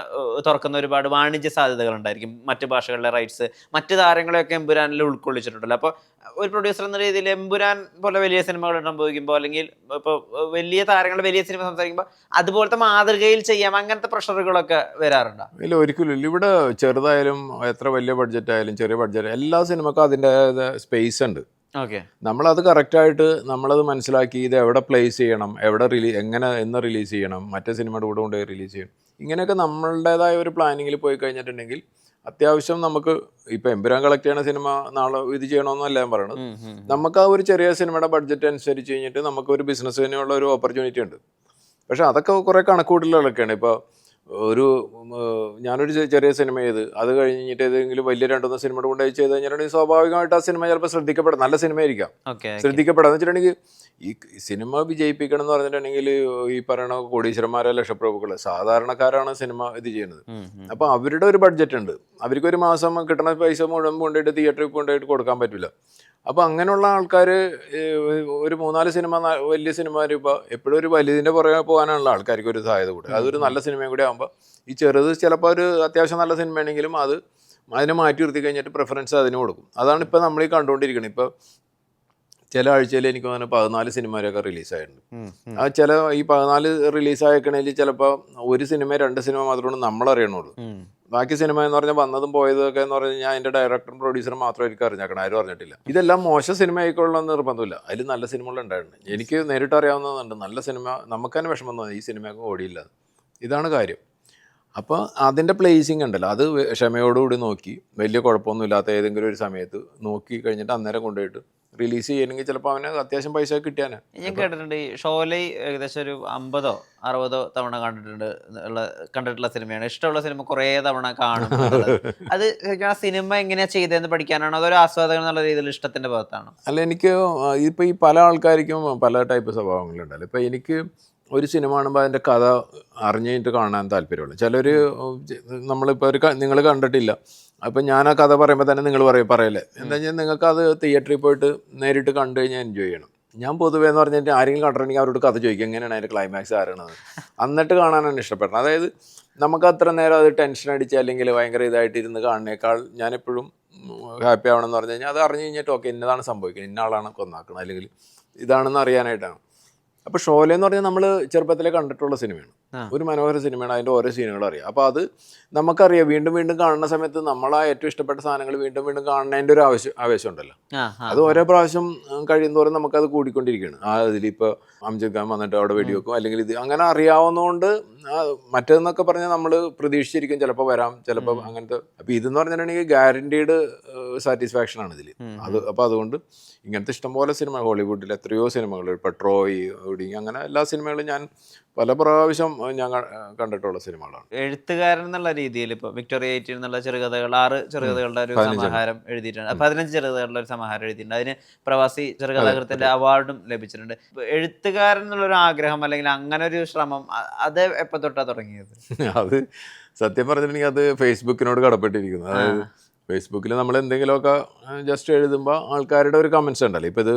തുറക്കുന്ന ഒരുപാട് വാണിജ്യ സാധ്യതകൾ ഉണ്ടായിരിക്കും, മറ്റു ഭാഷകളിലെ റൈറ്റ്സ്, മറ്റു താരങ്ങളെയൊക്കെ എമ്പുരാനിൽ ഉൾക്കൊള്ളിച്ചിട്ടുണ്ടല്ലോ. അപ്പോൾ ഒരു പ്രൊഡ്യൂസർ എന്ന രീതിയിൽ എമ്പുരാൻ പോലെ വലിയ സിനിമകൾ സംഭവിക്കുമ്പോൾ, അല്ലെങ്കിൽ ഇപ്പോൾ വലിയ താരങ്ങൾ വലിയ സിനിമ സംസാരിക്കുമ്പോൾ അതുപോലത്തെ മാതൃകയിൽ ചെയ്യാം, അങ്ങനത്തെ പ്രഷറുകളൊക്കെ വരാറുണ്ടോ? ഇല്ല, ഒരിക്കലും ഇല്ല. ഇവിടെ ചെറുതായാലും എത്ര വലിയ ബഡ്ജറ്റ് ആയാലും ചെറിയ ബഡ്ജറ്റ്, എല്ലാ സിനിമക്കും അതിൻ്റെ സ്പേസ് ഉണ്ട്. ഓക്കെ, നമ്മളത് കറക്റ്റായിട്ട് നമ്മളത് മനസ്സിലാക്കി ഇത് എവിടെ പ്ലേസ് ചെയ്യണം, എവിടെ എന്ന് റിലീസ് ചെയ്യണം, മറ്റേ സിനിമയുടെ കൂടെ കൊണ്ട് റിലീസ് ചെയ്യണം, ഇങ്ങനെയൊക്കെ നമ്മളുടേതായ ഒരു പ്ലാനിങ്ങിൽ പോയി കഴിഞ്ഞിട്ടുണ്ടെങ്കിൽ അത്യാവശ്യം നമുക്ക് ഇപ്പം എമ്പുരാൻ കളക്ട് ചെയ്യണ സിനിമ നാളെ ഇത് ചെയ്യണമെന്നല്ല ഞാൻ പറയണത്. നമുക്ക് ആ ഒരു ചെറിയ സിനിമയുടെ ബഡ്ജറ്റ് അനുസരിച്ച് കഴിഞ്ഞിട്ട് നമുക്ക് ഒരു ബിസിനസ്സിനുള്ള ഒരു ഓപ്പർച്യൂണിറ്റി ഉണ്ട്. പക്ഷെ അതൊക്കെ കുറേ കണക്കൂട്ടലുകളൊക്കെയാണ്. ഇപ്പോൾ ഞാനൊരു ചെറിയ സിനിമ ചെയ്ത് അത് കഴിഞ്ഞിട്ട് ഏതെങ്കിലും വലിയ 2-3 സിനിമയുടെ കൊണ്ട് ചെയ്ത് കഴിഞ്ഞിട്ടുണ്ടെങ്കിൽ സ്വാഭാവികമായിട്ട് ആ സിനിമ ചിലപ്പോൾ ശ്രദ്ധിക്കപ്പെടാം, നല്ല സിനിമയായിരിക്കാം, ശ്രദ്ധിക്കപ്പെടാന്ന് വെച്ചിട്ടുണ്ടെങ്കിൽ ഈ സിനിമ വിജയിപ്പിക്കണം എന്ന് പറഞ്ഞിട്ടുണ്ടെങ്കിൽ ഈ പറയുന്ന കോടീശ്വരന്മാരെ ലക്ഷപ്രഭുക്കൾ സാധാരണക്കാരാണ് സിനിമ ഇത് ചെയ്യുന്നത്. അപ്പോൾ അവരുടെ ഒരു ബഡ്ജറ്റ് ഉണ്ട്, അവർക്കൊരു മാസം കിട്ടുന്ന പൈസ മുഴുവൻ കൊണ്ടുപോയിട്ട് തിയേറ്ററിൽ കൊണ്ടുപോയിട്ട് കൊടുക്കാൻ പറ്റില്ല. അപ്പോൾ അങ്ങനെയുള്ള ആൾക്കാർ ഒരു 3-4 സിനിമ വലിയ സിനിമ ഇപ്പോൾ എപ്പോഴും ഒരു വലിയതിൻ്റെ പുറകെ പോകാനുള്ള ആൾക്കാർക്ക് ഒരു സാധ്യത കൂടെ, അതൊരു നല്ല സിനിമയും കൂടി ആകുമ്പോൾ ഈ ചെറുത് ചിലപ്പോൾ ഒരു അത്യാവശ്യം നല്ല സിനിമയാണെങ്കിലും അതിനെ മാറ്റി നിർത്തി കഴിഞ്ഞിട്ട് പ്രിഫറൻസ് അതിന് കൊടുക്കും. അതാണ് ഇപ്പോൾ നമ്മൾ ഈ കണ്ടുകൊണ്ടിരിക്കുന്നത്. ഇപ്പോൾ ചില ആഴ്ചയിൽ എനിക്ക് തോന്നുന്നു 14 സിനിമയൊക്കെ റിലീസായിട്ടുണ്ട്. ആ ചില ഈ 14 റിലീസായേക്കണേൽ ചിലപ്പോൾ ഒരു സിനിമ 2 സിനിമ മാത്രമാണ് നമ്മളറിയണുള്ളൂ. ബാക്കി സിനിമ എന്ന് പറഞ്ഞാൽ വന്നതും പോയതൊക്കെ എന്ന് പറഞ്ഞു കഴിഞ്ഞാൽ അതിൻ്റെ ഡയറക്ടറും പ്രൊഡ്യൂസറും മാത്രം എനിക്ക് അറിഞ്ഞേക്കണം, ആരും അറിഞ്ഞിട്ടില്ല. ഇതെല്ലാം മോശം സിനിമ ആയിക്കൊള്ളണമെന്ന് നിർബന്ധമില്ല, അതിൽ നല്ല സിനിമകൾ ഉണ്ടായിട്ടുണ്ട്. എനിക്ക് നേരിട്ട് അറിയാവുന്നതുണ്ട്, നല്ല സിനിമ നമുക്ക് തന്നെ വിഷമം തോന്നി ഈ സിനിമയൊക്കെ ഓടിയില്ല. ഇതാണ് കാര്യം. അപ്പോൾ അതിൻ്റെ പ്ലേസിങ് ഉണ്ടല്ലോ, അത് ക്ഷമയോടുകൂടി നോക്കി വലിയ കുഴപ്പമൊന്നുമില്ലാത്ത ഏതെങ്കിലും ഒരു സമയത്ത് നോക്കി കഴിഞ്ഞിട്ട് അന്നേരം കൊണ്ടുപോയിട്ട് റിലീസ് ചെയ്യണമെങ്കിൽ ചിലപ്പോൾ അവന് അത്യാവശ്യം പൈസ കിട്ടിയാനെ. ഞാൻ കേട്ടിട്ടുണ്ട് ഈ ഷോലൈ ഏകദേശം ഒരു 50-60 തവണ കണ്ടിട്ടുള്ള സിനിമയാണ്. ഇഷ്ടമുള്ള സിനിമ കുറേ തവണ കാണും. അത് ആ സിനിമ എങ്ങനെയാ ചെയ്തതെന്ന് പഠിക്കാനാണോ, അതൊരു ആസ്വാദകൻ എന്നുള്ള രീതിയിൽ ഇഷ്ടത്തിന്റെ ഭാഗത്താണോ? അല്ല, എനിക്ക് ഇപ്പോൾ ഈ പല ആൾക്കാർക്കും പല ടൈപ്പ് സ്വഭാവങ്ങളുണ്ടല്ലോ. ഇപ്പോൾ എനിക്ക് ഒരു സിനിമ കാണുമ്പോൾ അതിൻ്റെ കഥ അറിഞ്ഞിട്ട് കാണാൻ താല്പര്യമുള്ളൂ. ചിലർ നമ്മളിപ്പോൾ നിങ്ങൾ കണ്ടിട്ടില്ല, അപ്പം ഞാൻ ആ കഥ പറയുമ്പോൾ തന്നെ നിങ്ങൾ പറയല്ലേ, എന്താ വെച്ചാൽ നിങ്ങൾക്ക് അത് തിയേറ്ററിൽ പോയിട്ട് നേരിട്ട് കണ്ടു കഴിഞ്ഞാൽ എൻജോയ് ചെയ്യണം. ഞാൻ പൊതുവേ എന്ന് പറഞ്ഞിട്ട് ആരെങ്കിലും കണ്ടിട്ടുണ്ടെങ്കിൽ അവരോട് കഥ ചോദിക്കും, എങ്ങനെയാണ് അതിൻ്റെ ക്ലൈമാക്സ് ആരണത്, എന്നിട്ട് കാണാനാണ് ഇഷ്ടപ്പെടുന്നത്. അതായത് നമുക്ക് അത്ര നേരം അത് ടെൻഷൻ അടിച്ച് അല്ലെങ്കിൽ ഭയങ്കര ഇതായിട്ട് ഇരുന്ന് കാണുന്നേക്കാൾ ഞാനെപ്പോഴും ഹാപ്പി ആവണമെന്ന് പറഞ്ഞു കഴിഞ്ഞാൽ അത് അറിഞ്ഞു കഴിഞ്ഞിട്ട് ഓക്കെ ഇന്നതാണ് സംഭവിക്കുന്നത്, ഇന്ന ആളാണ് കൊന്നാക്കുന്നത് അല്ലെങ്കിൽ ഇതാണെന്ന് അറിയാനായിട്ടാണ്. അപ്പോൾ ഷോല എന്ന് പറഞ്ഞാൽ നമ്മൾ ചെറുപ്പത്തിലെ കണ്ടിട്ടുള്ള സിനിമയാണ്, ഒരു മനോഹര സിനിമയാണ്, അതിൻ്റെ ഓരോ സീനുകളും അറിയാം. അപ്പോൾ അത് നമുക്കറിയാം, വീണ്ടും വീണ്ടും കാണുന്ന സമയത്ത് നമ്മളാ ഏറ്റവും ഇഷ്ടപ്പെട്ട സാധനങ്ങൾ വീണ്ടും വീണ്ടും കാണുന്നതിൻ്റെ ഒരു ആവേശം ഉണ്ടല്ലോ. അത് ഓരോ പ്രാവശ്യം കഴിയുന്നതോറും നമുക്കത് കൂടിക്കൊണ്ടിരിക്കുകയാണ്. ഇതിലിപ്പോൾ അംജദ് ഖാൻ വന്നിട്ട് അവിടെ വെടിവെക്കും അല്ലെങ്കിൽ ഇത് അങ്ങനെ അറിയാവുന്നതുകൊണ്ട് മറ്റേതെന്നൊക്കെ പറഞ്ഞാൽ നമ്മൾ പ്രതീക്ഷിച്ചിരിക്കും ചിലപ്പോൾ വരാം, ചിലപ്പോൾ അങ്ങനത്തെ. അപ്പോൾ ഇതെന്ന് പറഞ്ഞിട്ടുണ്ടെങ്കിൽ ഗ്യാരണ്ടീഡ് സാറ്റിസ്ഫാക്ഷനാണ് ഇതിൽ. അപ്പോൾ അതുകൊണ്ട് ഇങ്ങനത്തെ ഇഷ്ടംപോലെ സിനിമ ഹോളിവുഡിൽ എത്രയോ സിനിമകൾ, ഇപ്പോൾ ട്രോയ്, അങ്ങനെ എല്ലാ സിനിമകളും ഞാൻ പല പ്രാവശ്യം ഞാൻ കണ്ടിട്ടുള്ള സിനിമകളാണ്. എഴുത്തുകാരൻ എന്നുള്ള രീതിയിൽ ഇപ്പോൾ വിക്ടോറിയ 18 എന്നുള്ള 6 ചെറുകഥകളുടെ ഒരു സമാഹാരം എഴുതിയിട്ടുണ്ട്, 15 ചെറുകഥകളുടെ ഒരു സമാഹാരം എഴുതിയിട്ടുണ്ട്. അതിന് പ്രവാസി ചെറുകഥാകൃത്തിന്റെ അവാർഡും ലഭിച്ചിട്ടുണ്ട്. എഴുത്തുകാരൻ എന്നുള്ളൊരു ആഗ്രഹം അല്ലെങ്കിൽ അങ്ങനെ ഒരു ശ്രമം അത് എപ്പോൾ തൊട്ടാ തുടങ്ങിയത്? അത് സത്യം പറഞ്ഞിട്ടുണ്ടെങ്കിൽ അത് ഫേസ്ബുക്കിനോട് കടപ്പെട്ടിരിക്കുന്നു. അതായത് ഫേസ്ബുക്കിൽ നമ്മൾ എന്തെങ്കിലുമൊക്കെ ജസ്റ്റ് എഴുതുമ്പോൾ ആൾക്കാരുടെ ഒരു കമൻസ് ഉണ്ടല്ലോ. ഇപ്പോൾ ഇത്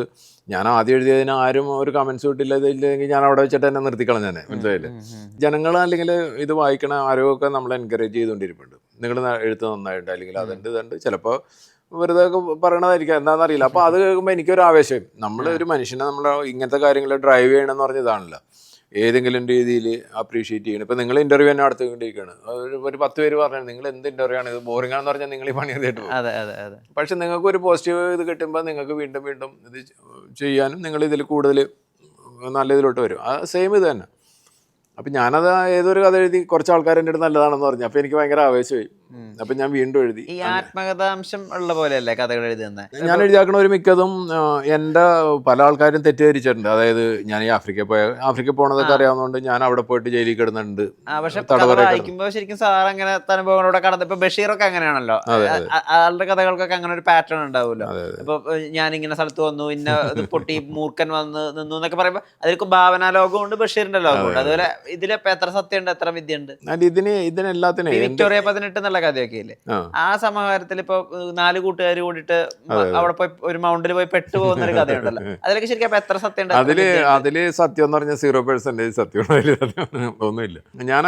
ഞാൻ ആദ്യം എഴുതിയതിന് ആരും ഒരു കമൻസ് ഇല്ലെങ്കിൽ ഞാൻ അവിടെ വെച്ചിട്ട് തന്നെ നിർത്തിക്കളഞ്ഞു തന്നെ, മനസ്സിലായില്ലേ. ജനങ്ങൾ അല്ലെങ്കിൽ ഇത് വായിക്കണ ആരോഗ്യമൊക്കെ നമ്മൾ എൻകറേജ് ചെയ്തുകൊണ്ടിരിപ്പുണ്ട്, നിങ്ങൾ എഴുത്ത് നന്നായിട്ടുണ്ട് അല്ലെങ്കിൽ അതുണ്ട് ഇതുണ്ട്, ചിലപ്പോൾ വെറുതെ പറയണതായിരിക്കാം, എന്താണെന്നറിയില്ല. അപ്പോൾ അത് കേൾക്കുമ്പോൾ എനിക്കൊരു ആവേശം, നമ്മൾ ഒരു മനുഷ്യനെ നമ്മൾ ഇങ്ങനത്തെ കാര്യങ്ങൾ ഡ്രൈവ് ചെയ്യണമെന്ന് പറഞ്ഞതാണല്ലോ, ഏതെങ്കിലും രീതിയിൽ അപ്രീഷിയേറ്റ് ചെയ്യണം. ഇപ്പോൾ നിങ്ങൾ ഇൻ്റർവ്യൂ തന്നെ നടത്തിക്കൊണ്ടിരിക്കുകയാണ്, ഒരു 10 പേര് പറഞ്ഞാൽ നിങ്ങൾ എന്ത് ഇൻ്റർവ്യൂ ആണ് ഇത്, ബോറിംഗ് ആണെന്ന് പറഞ്ഞാൽ നിങ്ങൾ ഈ പണി ചെയ്തിട്ട് പോകും. പക്ഷെ നിങ്ങൾക്ക് ഒരു പോസിറ്റീവ് ഇത് കിട്ടുമ്പോൾ നിങ്ങൾക്ക് വീണ്ടും വീണ്ടും ഇത് ചെയ്യാനും നിങ്ങൾ ഇതിൽ കൂടുതൽ നല്ല ഇതിലോട്ട് വരും. ആ സെയിം ഇത് തന്നെ. അപ്പം ഞാനത് ഏതൊരു കഥ എഴുതി കുറച്ച് ആൾക്കാർ എൻ്റെ അടുത്ത് നല്ലതാണെന്ന് പറഞ്ഞു, അപ്പോൾ എനിക്ക് ഭയങ്കര ആവേശമായി. അപ്പം ഞാൻ വീണ്ടും എഴുതി. ഈ ആത്മകഥാംശം ഉള്ള പോലെയല്ലേ കഥകൾ എഴുതുന്നത്? ഞാൻ എഴുതിയാക്കണ ഒരു മിക്കതും എൻ്റെ പല ആൾക്കാരും തെറ്റിദ്ധരിച്ചിട്ടുണ്ട്. അതായത് ഞാൻ ഈ ആഫ്രിക്ക പോണതൊക്കെ അറിയാവുന്നതുകൊണ്ട് ഞാൻ അവിടെ പോയിട്ട് ജയിലിൽ കിടന്നിട്ടുണ്ട്. പക്ഷെ വായിക്കുമ്പോൾ ശരിക്കും സാർ അങ്ങനെ അനുഭവങ്ങളോടെ കടന്നു. ഇപ്പൊ ബഷീറൊക്കെ അങ്ങനെയാണല്ലോ, ആളുടെ കഥകൾക്കൊക്കെ അങ്ങനെ ഒരു പാറ്റേൺ ഉണ്ടാവുമല്ലോ. ഇപ്പൊ ഞാനിങ്ങനെ സ്ഥലത്ത് വന്നു, ഇന്ന പൊട്ടി മൂർഖൻ വന്ന് നിന്നു എന്നൊക്കെ പറയുമ്പോൾ അതിലേക്ക് ഭാവനാ ലോകമുണ്ട്, ബഷീറിന്റെ ലോകമുണ്ട്. അതുപോലെ ഇതിലിപ്പോ എത്ര സത്യമുണ്ട്, എത്ര വിദ്യയുണ്ട്? ഇതിനെല്ലാത്തിനും വിക്ടോറിയ 18 എന്നുള്ള കഥയൊക്കെ ഇല്ലേ, ആ സമാഹാരത്തിൽ ഇപ്പൊ 4 കൂട്ടുകാർ കൂടിയിട്ട് അവിടെ പോയി ഒരു മൗണ്ടിൽ പോയി പെട്ടുപോകുന്ന ഒരു കഥയുണ്ടല്ലോ, അതിലൊക്കെ ശരിക്കും അപ്പൊ എത്ര സത്യം ഉണ്ട്? അതില് സത്യം എന്ന് പറഞ്ഞാൽ 0% സത്യം ഒന്നുമില്ല. ഞാൻ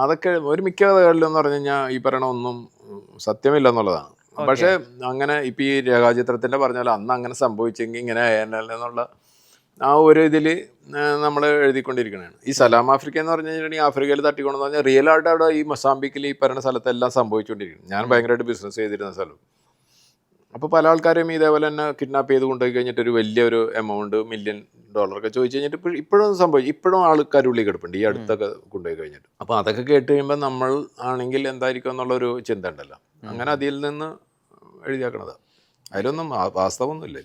അതൊക്കെ ഒരു മിക്ക കഥകളിലും എന്ന് പറഞ്ഞു കഴിഞ്ഞാൽ ഈ പറയണ ഒന്നും സത്യമില്ല എന്നുള്ളതാണ്. പക്ഷെ അങ്ങനെ ഇപ്പൊ ഈ രേഖാചിത്രത്തിന്റെ പറഞ്ഞാൽ അന്ന് അങ്ങനെ സംഭവിച്ചെങ്കിൽ ഇങ്ങനെ ആയാലെന്നുള്ള ആ ഒരു ഇതിൽ നമ്മൾ എഴുതിക്കൊണ്ടിരിക്കണതാണ്. ഈ സലാം ആഫ്രിക്ക എന്ന് പറഞ്ഞു കഴിഞ്ഞിട്ടുണ്ടെങ്കിൽ ആഫ്രിക്കയിൽ തട്ടിക്കൊണ്ടെന്ന് പറഞ്ഞാൽ റിയൽ ആയിട്ട് അവിടെ ഈ മൊസാംബിക്കിൽ ഈ പറയുന്ന സ്ഥലത്തെല്ലാം സംഭവിച്ചുകൊണ്ടിരിക്കുന്നു. ഞാൻ ഭയങ്കരമായിട്ട് ബിസിനസ് ചെയ്തിരുന്ന സ്ഥലം. അപ്പോൾ പല ആൾക്കാരും ഇതേപോലെ തന്നെ കിഡ്നാപ്പ് ചെയ്ത് കൊണ്ടുപോയി കഴിഞ്ഞിട്ട് ഒരു വലിയൊരു എമൗണ്ട് $1 മില്യൺ ചോദിച്ചു കഴിഞ്ഞിട്ട് ഇപ്പോഴും സംഭവിച്ചു. ഇപ്പോഴും ആൾക്കാർ ഉള്ളിൽ കിടപ്പുണ്ട് ഈ അടുത്തൊക്കെ കൊണ്ടുപോയി കഴിഞ്ഞിട്ട്. അപ്പോൾ അതൊക്കെ കേട്ട് കഴിയുമ്പോൾ നമ്മൾ ആണെങ്കിൽ എന്തായിരിക്കും എന്നുള്ളൊരു ചിന്ത ഉണ്ടല്ലോ. അങ്ങനെ അതിൽ നിന്ന് എഴുതിയാക്കണത്. അതിലൊന്നും വാസ്തവമൊന്നുമില്ല.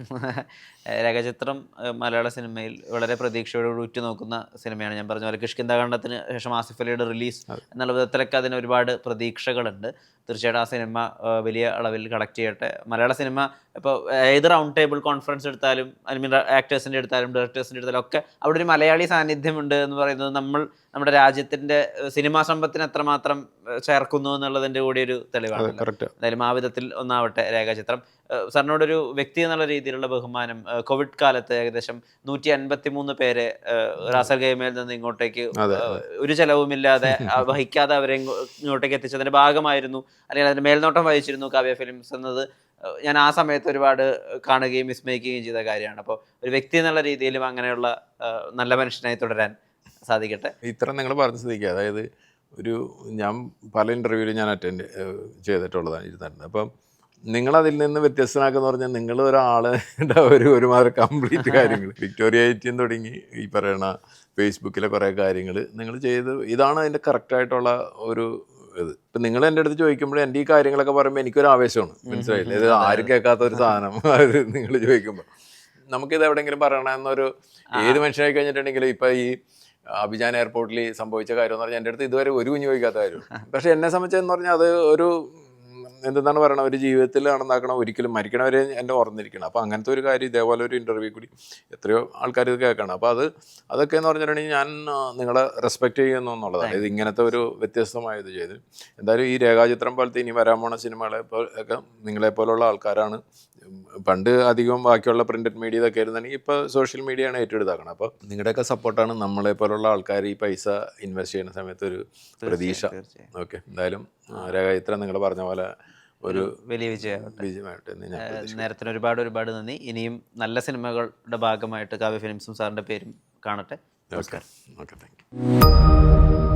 രേഖാചിത്രം മലയാള സിനിമയിൽ വളരെ പ്രതീക്ഷയോട് ഉറ്റുനോക്കുന്ന സിനിമയാണ്. ഞാൻ പറഞ്ഞ പോലെ കിഷ്കിന്ധാഖണ്ഡത്തിന് ശേഷം ആസിഫ് അലിയുടെ റിലീസ് എന്നുള്ള വിധത്തിലൊക്കെ അതിന് ഒരുപാട് പ്രതീക്ഷകളുണ്ട്. തീർച്ചയായിട്ടും ആ സിനിമ വലിയ അളവിൽ കളക്ട് ചെയ്യട്ടെ. മലയാള സിനിമ ഇപ്പോൾ ഏത് റൗണ്ട് ടേബിൾ കോൺഫറൻസ് എടുത്താലും, ഐ മീൻ ആക്ടേഴ്സിൻ്റെ എടുത്താലും ഡയറക്ടേഴ്സിൻ്റെ എടുത്താലും ഒക്കെ അവിടെ ഒരു മലയാളി സാന്നിധ്യമുണ്ട് എന്ന് പറയുന്നത് നമ്മുടെ രാജ്യത്തിൻ്റെ സിനിമാ സമ്പത്തിന് എത്രമാത്രം ചേർക്കുന്നു എന്നുള്ളതിൻ്റെ കൂടി ഒരു തെളിവാണ്. എന്തായാലും ആ വിധത്തിൽ ഒന്നാവട്ടെ രേഖാചിത്രം. സാറിനോടൊരു വ്യക്തി എന്നുള്ള രീതിയിലുള്ള ബഹുമാനം. കോവിഡ് കാലത്ത് ഏകദേശം 153 പേരെ റാസൽ ഗെയിമയിൽ നിന്ന് ഇങ്ങോട്ടേക്ക് ഒരു ചെലവുമില്ലാതെ വഹിക്കാതെ അവരെ ഇങ്ങോട്ടേക്ക് എത്തിച്ചതിന്റെ ഭാഗമായിരുന്നു, അല്ലെങ്കിൽ അതിന്റെ മേൽനോട്ടം വഹിച്ചിരുന്നു കാവ്യ ഫിലിംസ് എന്നത് ഞാൻ ആ സമയത്ത് ഒരുപാട് കാണുകയും വിസ്മയിക്കുകയും ചെയ്ത കാര്യമാണ്. അപ്പോൾ ഒരു വ്യക്തി എന്നുള്ള രീതിയിലും അങ്ങനെയുള്ള നല്ല മനുഷ്യനായി തുടരാൻ സാധിക്കട്ടെ. ഇത്ര നിങ്ങൾ പറഞ്ഞ സ്ഥിതിക്ക്, അതായത് ഞാൻ പല ഇൻ്റർവ്യൂവിലും ഞാൻ അറ്റൻഡ് ചെയ്തിട്ടുള്ളതാണ് ഇരുന്നിട്ടുണ്ട്. അപ്പം നിങ്ങളതിൽ നിന്ന് വ്യത്യസ്തനാക്കെന്ന് പറഞ്ഞാൽ നിങ്ങൾ ഒരാളുടെ ഒരുമാതിരി കംപ്ലീറ്റ് കാര്യങ്ങൾ വിക്ടോറിയ 18 തുടങ്ങി ഈ പറയണ ഫേസ്ബുക്കിലെ കുറേ കാര്യങ്ങൾ നിങ്ങൾ ചെയ്ത് ഇതാണ് അതിൻ്റെ കറക്റ്റായിട്ടുള്ള ഒരു ഇത്. ഇപ്പം നിങ്ങൾ എൻ്റെ അടുത്ത് ചോദിക്കുമ്പോൾ എൻ്റെ ഈ കാര്യങ്ങളൊക്കെ പറയുമ്പോൾ എനിക്കൊരു ആവേശമാണ്. മനസ്സിലായില്ലേ? ഇത് ആരും കേൾക്കാത്ത ഒരു സാധനം അത് നിങ്ങൾ ചോദിക്കുമ്പോൾ നമുക്കിത് എവിടെയെങ്കിലും പറയണമെന്നൊരു ഏത് മനുഷ്യനായി കഴിഞ്ഞിട്ടുണ്ടെങ്കിലും ഇപ്പം ഈ അബിജാൻ എയർപോർട്ടിൽ സംഭവിച്ച കാര്യം എന്ന് പറഞ്ഞാൽ എൻ്റെ അടുത്ത് ഇതുവരെ ഒരു കുഞ്ഞു ചോദിക്കാത്ത കാര്യം. പക്ഷേ എന്നെ സംബന്ധിച്ചെന്ന് പറഞ്ഞാൽ അത് ഒരു എന്താണ് പറയണത്, ഒരു ജീവിതത്തിൽ നടന്നാക്കണം, ഒരിക്കലും മരിക്കണവരെ എൻ്റെ ഓർന്നിരിക്കണം. അപ്പോൾ അങ്ങനത്തെ ഒരു കാര്യം ഇതേപോലെ ഒരു ഇൻ്റർവ്യൂ കൂടി എത്രയോ ആൾക്കാർ ഇത് കേൾക്കണം. അപ്പോൾ അതൊക്കെ എന്ന് പറഞ്ഞിട്ടുണ്ടെങ്കിൽ ഞാൻ നിങ്ങളെ റെസ്പെക്റ്റ് ചെയ്യുന്നു എന്നുള്ളതാണ്. ഇത് ഇങ്ങനത്തെ ഒരു വ്യത്യസ്തമായ ഇത് ചെയ്ത് എന്തായാലും ഈ രേഖാചിത്രം പോലത്തെ ഇനി വരാൻ പോണ സിനിമകളെ ഒക്കെ നിങ്ങളെപ്പോലുള്ള ആൾക്കാരാണ്. പണ്ട് അധികം ബാക്കിയുള്ള പ്രിൻറ്റഡ് മീഡിയ ഇതൊക്കെ ആയിരുന്നെങ്കിൽ ഇപ്പോൾ സോഷ്യൽ മീഡിയയാണ് ഏറ്റെടുത്താക്കണം. അപ്പോൾ നിങ്ങളുടെയൊക്കെ സപ്പോർട്ടാണ് നമ്മളെപ്പോലുള്ള ആൾക്കാർ ഈ പൈസ ഇൻവെസ്റ്റ് ചെയ്യുന്ന സമയത്ത് ഒരു പ്രതീക്ഷ. ഓക്കെ, എന്തായാലും രേഖാചിത്രം നിങ്ങൾ പറഞ്ഞ പോലെ ഒരു വലിയ വിജയമായിട്ട് നേരത്തിന് ഒരുപാട് നന്ദി. ഇനിയും നല്ല സിനിമകളുടെ ഭാഗമായിട്ട് കാവ്യ ഫിലിംസും സാറിൻ്റെ പേരും കാണട്ടെ. നമസ്കാരം. Okay, thank you.